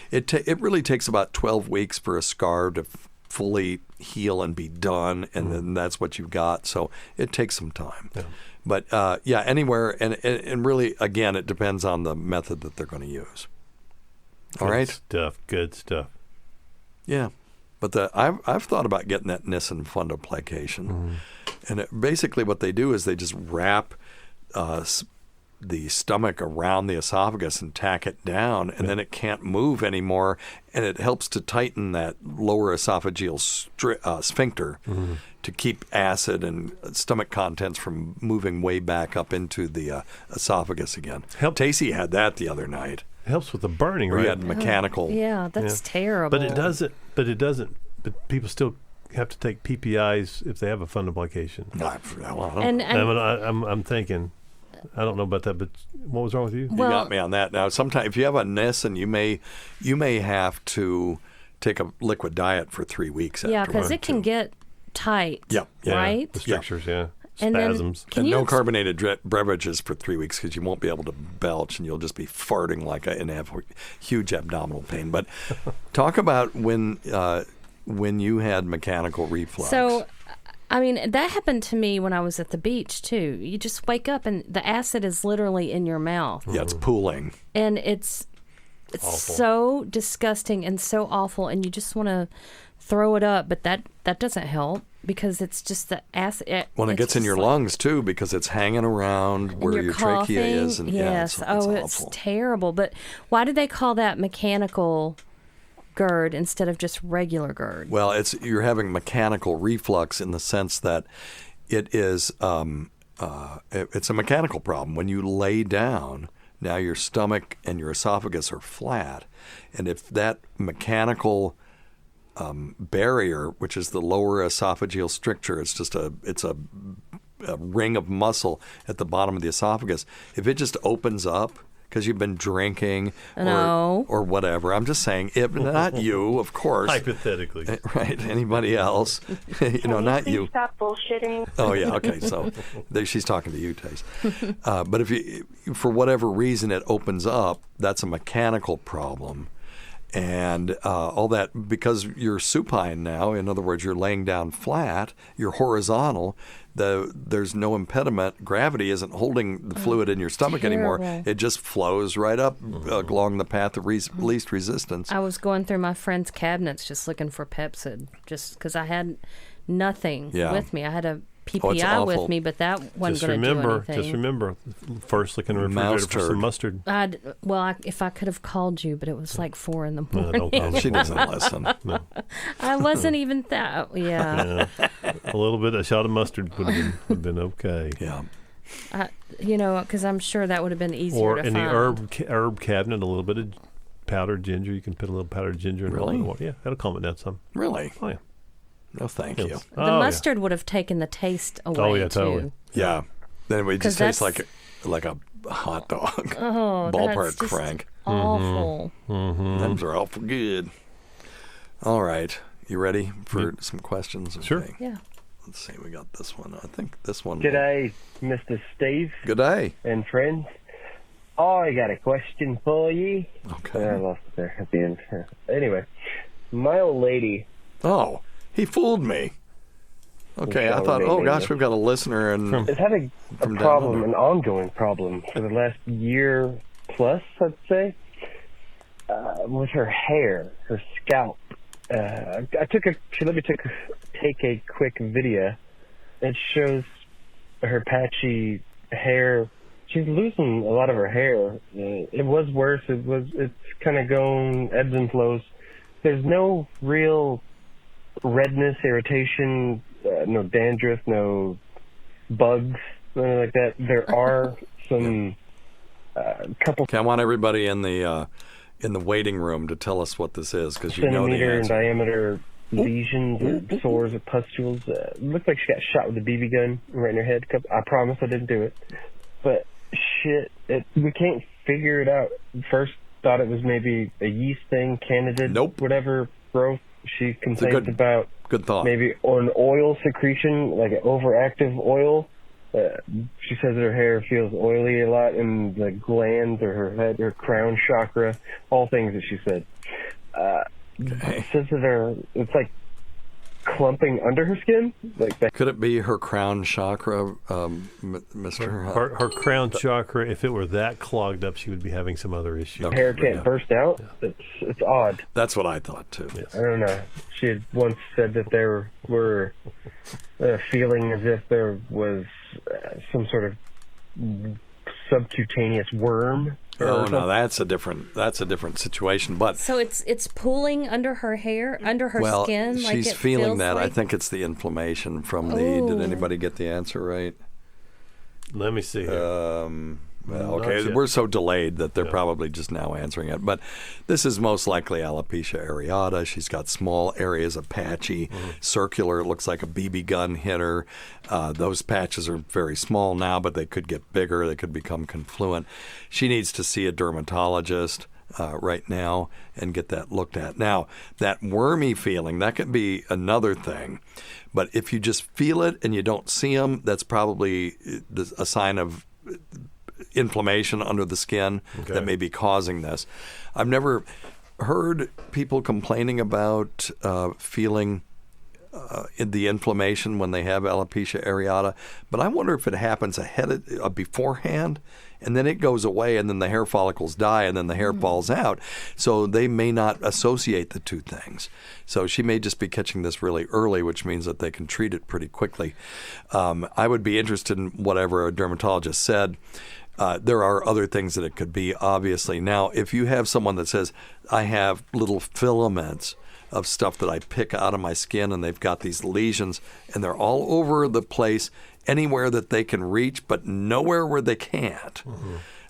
it really takes about 12 weeks for a scar to fully heal and be done, and then that's what you've got. So it takes some time. Yeah. But anywhere, and really, again, it depends on the method that they're going to use. All right? Good stuff. Yeah. But I've thought about getting that Nissen fundoplication. And basically what they do is they just wrap the stomach around the esophagus and tack it down, and then it can't move anymore, and it helps to tighten that lower esophageal sphincter to keep acid and stomach contents from moving way back up into the esophagus again. Tacie had that the other night. It helps with the burning, right? He had mechanical. That's terrible. But it doesn't. But people still have to take PPIs if they have a fundoplication. I'm thinking, I don't know about that, but what was wrong with you? You got me on that. Now, sometimes if you have a Nissen, you may have to take a liquid diet for 3 weeks. Yeah, because it can get tight. Right. The strictures, And spasms. And no carbonated beverages for 3 weeks because you won't be able to belch and you'll just be farting and have huge abdominal pain. But talk about when you had mechanical reflux. So, I mean, that happened to me when I was at the beach, too. You just wake up and the acid is literally in your mouth. Yeah, it's pooling. And it's so disgusting and so awful, and you just want to throw it up, but that doesn't help because it's just the acid. When it gets in your lungs, too, because it's hanging around where your trachea is. And, yes. It's terrible. But why do they call that mechanical GERD instead of just regular GERD? Well, you're having mechanical reflux in the sense that it is it's a mechanical problem. When you lay down, now your stomach and your esophagus are flat, and if that mechanical barrier, which is the lower esophageal stricture. It's just a ring of muscle at the bottom of the esophagus. If it just opens up because you've been drinking or whatever, I'm just saying, if not you, of course. Hypothetically. Right, anybody else. Not you. Stop bullshitting. Oh, yeah, okay, so she's talking to you, Tacie. But if for whatever reason it opens up, that's a mechanical problem. And all that, because you're supine now, in other words, you're laying down flat, you're horizontal, there's no impediment. Gravity isn't holding the fluid in your stomach anymore. It just flows right up along the path of least resistance. I was going through my friend's cabinets just looking for Pepsid, just because I had nothing with me. I had a PPI with me, but that wasn't going to do anything. Just remember, first look in the refrigerator for some mustard. If I could have called you, but it was like 4 in the morning. No, she doesn't listen. No. I wasn't even that. Yeah. A little bit, a shot of mustard would have been okay. Yeah. Because I'm sure that would have been easier to find. Or in the herb cabinet, a little bit of powdered ginger. You can put a little powdered ginger in Really? water. Yeah, that'll calm it down some. Really? Oh, yeah. No, thank you. The mustard would have taken the taste away, Oh, yeah, too. totally. Yeah. Then it would just taste like a hot dog. Oh, Ballpark that's just crank. awful. Those are awful good. All right. You ready for some questions? Sure. Okay. Yeah. Let's see. We got this one. I think this one. G'day, Mr. Steve. Good day. And friends. I got a question for you. Okay. I lost it there at the end. Anyway, my old lady. Oh, he fooled me. Okay, I thought, oh gosh, we've got a listener and is having a problem, an ongoing problem for the last year plus, I'd say, with her hair, her scalp. She let me take a quick video. It shows her patchy hair. She's losing a lot of her hair. It was worse. It's kind of going ebbs and flows. There's no real redness, irritation, no dandruff, no bugs, nothing like that. There are some couple. Okay, I want everybody in the waiting room to tell us what this is, because you know the centimeter in answer. Diameter lesions or sores or pustules. Looked like she got shot with a BB gun right in her head. I promise I didn't do it, but shit, we can't figure it out. First thought it was maybe a yeast thing, candida, whatever growth. She complains about good thought. Maybe an oil secretion, like an overactive oil. She says that her hair feels oily a lot in the glands or her head, her crown chakra, all things that she said. Says that it's like clumping under her skin. Like that. Could it be her crown chakra, Mr.? Her crown chakra, if it were that clogged up, she would be having some other issue. Her hair can't burst out. Yeah. It's odd. That's what I thought too. Yes. I don't know. She had once said that there were feeling as if there was some sort of subcutaneous worm. Oh no, that's a different situation. But so it's pooling under her hair, under her skin. Like she's feeling that. I think it's the inflammation from the. Did anybody get the answer right? Let me see here. Okay, we're so delayed that they're probably just now answering it. But this is most likely alopecia areata. She's got small areas of patchy, circular. It looks like a BB gun hit her. Those patches are very small now, but they could get bigger. They could become confluent. She needs to see a dermatologist right now and get that looked at. Now, that wormy feeling, that could be another thing. But if you just feel it and you don't see them, that's probably a sign of inflammation under the skin that may be causing this. I've never heard people complaining about feeling the inflammation when they have alopecia areata, but I wonder if it happens beforehand, and then it goes away, and then the hair follicles die, and then the hair falls out. So they may not associate the two things. So she may just be catching this really early, which means that they can treat it pretty quickly. I would be interested in whatever a dermatologist said. There are other things that it could be, obviously. Now, if you have someone that says, I have little filaments of stuff that I pick out of my skin, and they've got these lesions, and they're all over the place, anywhere that they can reach, but nowhere where they can't.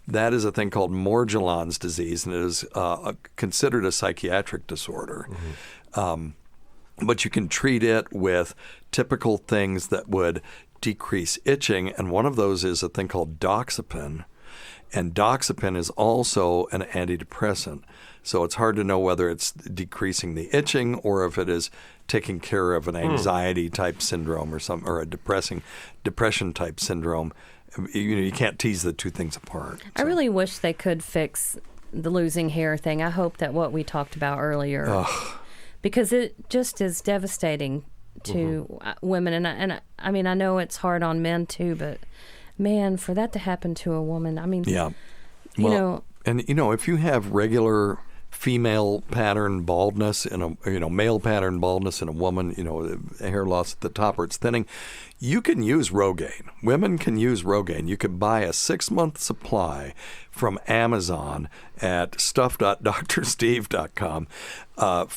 That is a thing called Morgellons disease, and it is considered a psychiatric disorder. but you can treat it with typical things that would decrease itching, and one of those is a thing called doxepin. And doxepin is also an antidepressant. So it's hard to know whether it's decreasing the itching or if it is taking care of an anxiety type syndrome or a depression type syndrome. You can't tease the two things apart. I really wish they could fix the losing hair thing. I hope that what we talked about earlier, because it just is devastating to women. And I mean, I know it's hard on men too, but man, for that to happen to a woman, I mean, yeah. You know, and if you have regular female pattern baldness in a male pattern baldness in a woman, hair loss at the top or it's thinning, you can use Rogaine. Women can use Rogaine. You could buy a 6-month supply from Amazon at stuff.drsteve.com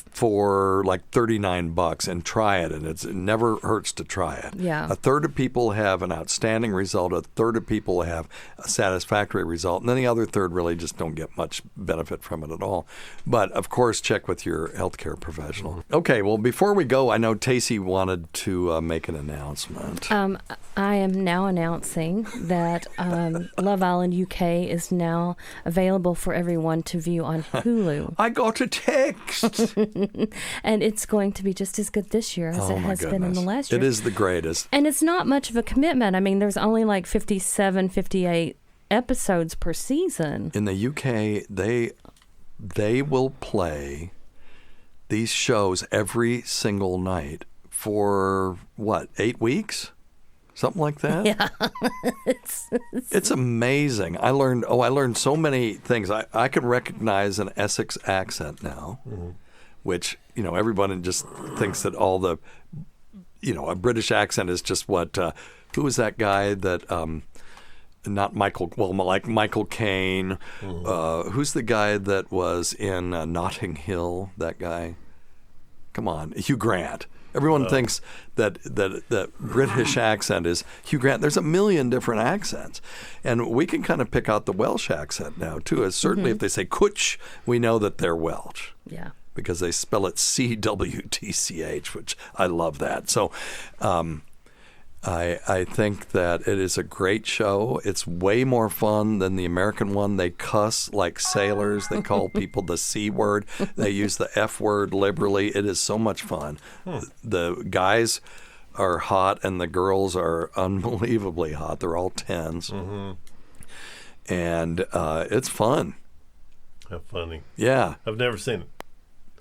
for like $39 and try it, and it never hurts to try it. Yeah. A third of people have an outstanding result, a third of people have a satisfactory result, and then the other third really just don't get much benefit from it at all. But of course, check with your healthcare professional. Okay, well, before we go, I know Tacie wanted to make an announcement. I am now announcing that Love Island UK is now available for everyone to view on Hulu. I got a text. And it's going to be just as good this year as it has been in the last year. It is the greatest. And it's not much of a commitment. I mean, there's only like 57, 58 episodes per season. In the UK, they will play these shows every single night for, 8 weeks? Something like that? Yeah. It's amazing. I learned so many things. I can recognize an Essex accent now, which, everyone just thinks that all the, a British accent is just what, who was that guy that, not Michael, like Michael Caine. Who's the guy that was in Notting Hill, that guy? Come on, Hugh Grant. Everyone thinks that British accent is Hugh Grant. There's a million different accents. And we can kind of pick out the Welsh accent now, too. Certainly if they say Cwtch, we know that they're Welsh. Yeah. Because they spell it CWTCH, which I love that. So I think that it is a great show. It's way more fun than the American one. They cuss like sailors. They call people the C word. They use the F word liberally. It is so much fun. The guys are hot and the girls are unbelievably hot. They're all 10s. And it's fun. How funny. Yeah. I've never seen it.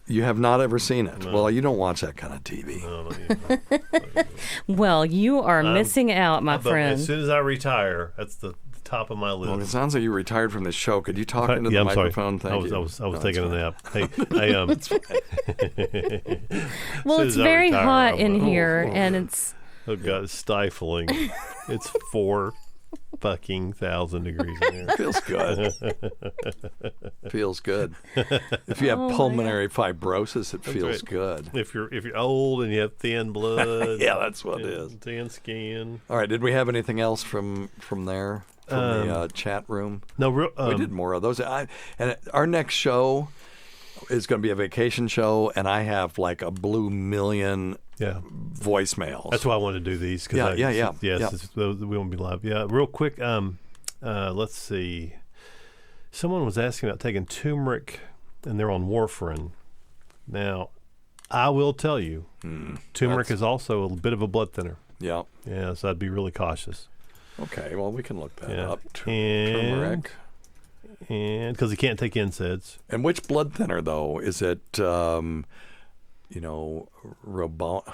You have not ever seen it? No. Well, you don't watch that kind of TV. No. Well, you are missing out, my friend. As soon as I retire, that's the top of my list. Well, it sounds like you retired from this show. Could you talk into the microphone? Sorry. Thank you. I was taking a nap. Hey, well, it's very hot in here, and it's... Oh, God, it's stifling. It's 4,000 degrees in here. Feels good. Feels good. If you have pulmonary fibrosis, it feels good. If you're old and you have thin blood, yeah, that's what it is. Thin skin. All right. Did we have anything else from there from the chat room? No, we did more of those. And our next show is going to be a vacation show, and I have like a blue million voicemails. That's why I wanted to do these. Yeah. We won't be live. Yeah, real quick. Let's see. Someone was asking about taking turmeric, and they're on warfarin. Now, I will tell you, turmeric is also a bit of a blood thinner. Yeah. Yeah, so I'd be really cautious. Okay, well, we can look that up. Turmeric. And because you can't take NSAIDs. And which blood thinner, though? Is it, Robon?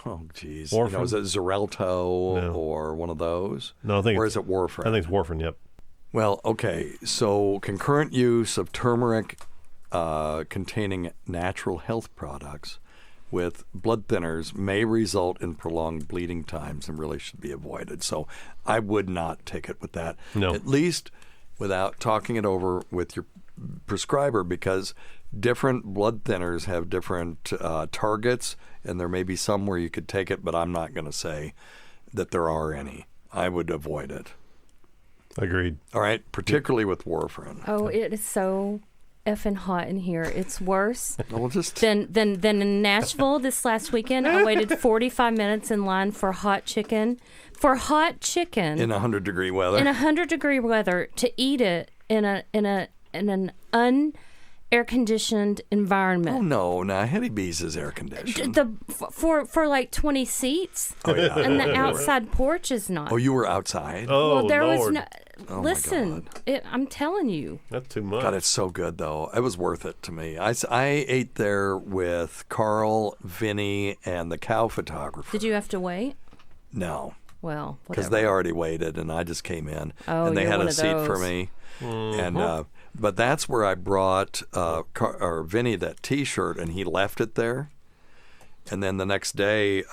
Oh, geez. Is it Xarelto or one of those? No, I think or is it warfarin? I think it's warfarin, yep. Well, okay. So concurrent use of turmeric containing natural health products with blood thinners may result in prolonged bleeding times and really should be avoided. So I would not take it with that. No. At least without talking it over with your prescriber, because different blood thinners have different targets, and there may be some where you could take it, but I'm not going to say that there are any. I would avoid it. Agreed. All right, particularly with warfarin. Oh, it is so effing hot in here. It's worse Well, just than in Nashville this last weekend. I waited 45 minutes in line for hot chicken. In 100-degree weather. In 100-degree weather to eat it in an air-conditioned environment. Oh no, Hetty B's is air conditioned. For like 20 seats. Oh, yeah. And the outside porch is not. Oh, you were outside? Oh, well, there Lord. was no. Oh, listen, I'm telling you. That's too much. God, it's so good though. It was worth it to me. I ate there with Carl, Vinny, and the cow photographer. Did you have to wait? No. Well, because they already waited, and I just came in, Oh, and they you're had one a of seat for those. me, Mm-hmm. and but that's where I brought or Vinny that T-shirt, and he left it there, and then the next day,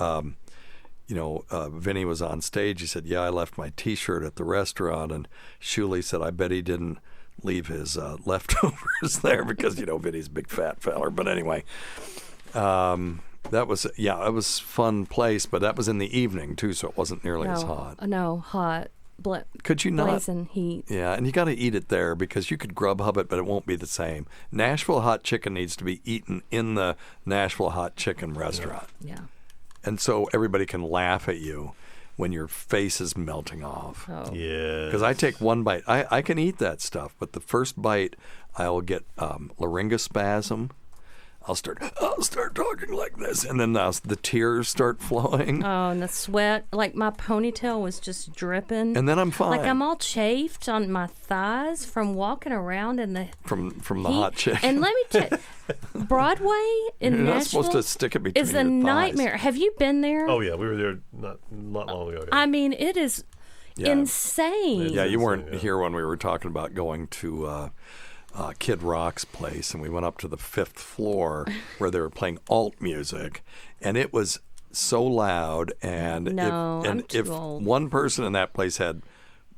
Vinny was on stage. He said, "Yeah, I left my T-shirt at the restaurant," and Shuley said, "I bet he didn't leave his leftovers there because Vinny's a big fat feller." But anyway. That was, it was a fun place, but that was in the evening, too, so it wasn't nearly as hot. No, hot. Could you not? Blazing heat. Yeah, and you got to eat it there because you could Grubhub it, but it won't be the same. Nashville hot chicken needs to be eaten in the Nashville hot chicken restaurant. Yeah. And so everybody can laugh at you when your face is melting off. Oh. Yeah. Because I take one bite. I can eat that stuff, but the first bite, I will get laryngospasm. I'll start talking like this, and then the tears start flowing. Oh, and the sweat, like my ponytail was just dripping. And then I'm fine. Like I'm all chafed on my thighs from walking around in the from the heat. hot chicken. And let me tell you, Broadway in You're Nashville not supposed to stick it between is your a thighs. nightmare. Have you been there? Oh yeah, we were there not long ago. Yeah. I mean, it is insane. Yeah, you weren't here when we were talking about going to Kid Rock's place, and we went up to the 5th floor where they were playing alt music, and it was so loud. And if old. one person in that place had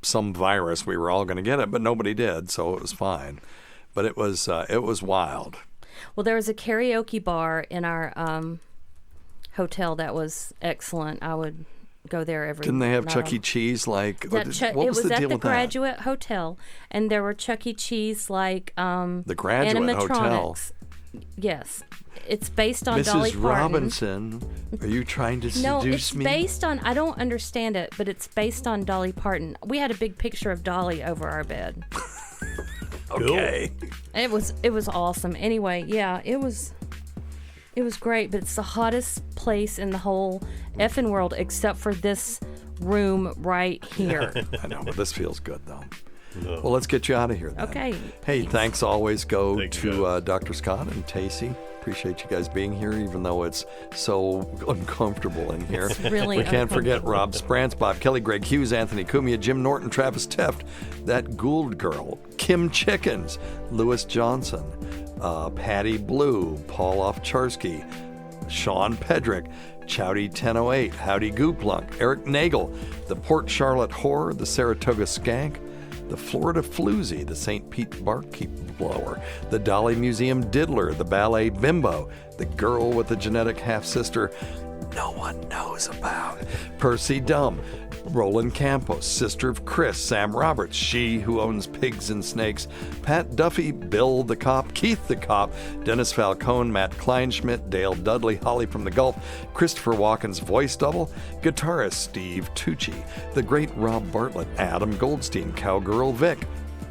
some virus, we were all going to get it, but nobody did, so it was fine. But it was wild. Well, there was a karaoke bar in our hotel that was excellent. I would go there every Didn't they have night. Chuck E. Cheese? What It was was the deal at the with that? Graduate Hotel, and there were Chuck E. Cheese The Graduate Hotel. animatronics. Yes, it's based on Dolly Mrs. Parton. Robinson, are you trying to No, seduce it's me? based on. I don't understand it, but it's based on Dolly Parton. We had a big picture of Dolly over our bed. Okay. It was awesome. Anyway, yeah, it was great, but it's the hottest place in the whole effing world except for this room right here. I know, but this feels good though. No. Well, let's get you out of here then. Okay. Hey, thanks always go Thank to Dr. Scott and Tacie. Appreciate you guys being here, even though it's so uncomfortable in here. It's really We can't forget uncomfortable. Rob Sprance, Bob Kelly, Greg Hughes, Anthony Cumia, Jim Norton, Travis Teft, that Gould girl, Kim Chickens, Lewis Johnson, Patty Blue, Paul Ofcharsky, Sean Pedrick, Chowdy 1008, Howdy Gooplunk, Eric Nagel, the Port Charlotte Whore, the Saratoga Skank, the Florida Floozy, the St. Pete Barkeep Blower, the Dolly Museum Diddler, the Ballet Bimbo, the Girl with the Genetic Half-Sister no one knows about, Percy Dumb, Roland Campos, Sister of Chris, Sam Roberts, She Who Owns Pigs and Snakes, Pat Duffy, Bill the Cop, Keith the Cop, Dennis Falcone, Matt Kleinschmidt, Dale Dudley, Holly from the Gulf, Christopher Walken's voice double, guitarist Steve Tucci, the great Rob Bartlett, Adam Goldstein, Cowgirl Vic.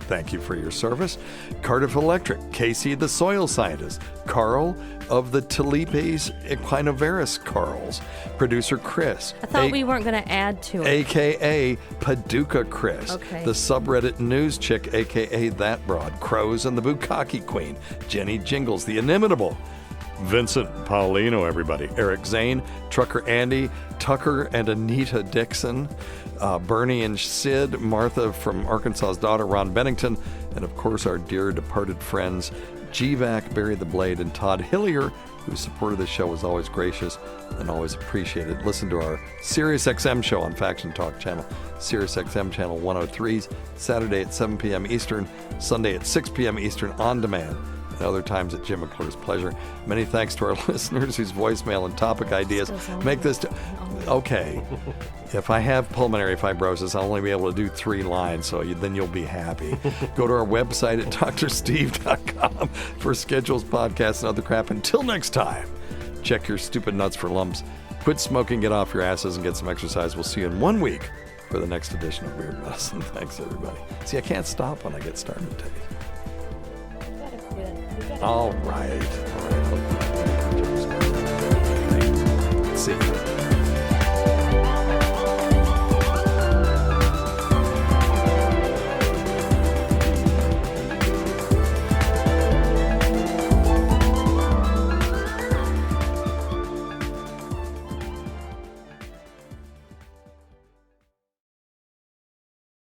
Thank you for your service. Cardiff Electric, Casey the Soil Scientist, Carl of the Talipes Equinovarus Carls, producer Chris. I thought we weren't going to add to it. AKA Paducah Chris, Okay. the subreddit news chick, AKA That Broad, Crows and the Bukkake Queen, Jenny Jingles, the Inimitable, Vincent Paulino, everybody, Eric Zane, Trucker Andy, Tucker and Anita Dixon, Bernie and Sid, Martha from Arkansas's Daughter, Ron Bennington, and of course our dear departed friends, GVAC, Barry the Blade, and Todd Hillier, who supported the show, was always gracious and always appreciated. Listen to our SiriusXM show on Faction Talk channel, SiriusXM channel 103s, Saturday at 7 p.m. Eastern, Sunday at 6 p.m. Eastern on demand and other times at Jim McClure's pleasure. Many thanks to our listeners whose voicemail and topic ideas make this... Okay, if I have pulmonary fibrosis, I'll only be able to do 3 lines, so then you'll be happy. Go to our website at drsteve.com for schedules, podcasts, and other crap. Until next time, check your stupid nuts for lumps. Quit smoking, get off your asses, and get some exercise. We'll see you in 1 week for the next edition of Weird Medicine. Thanks, everybody. See, I can't stop when I get started today. All right. See you.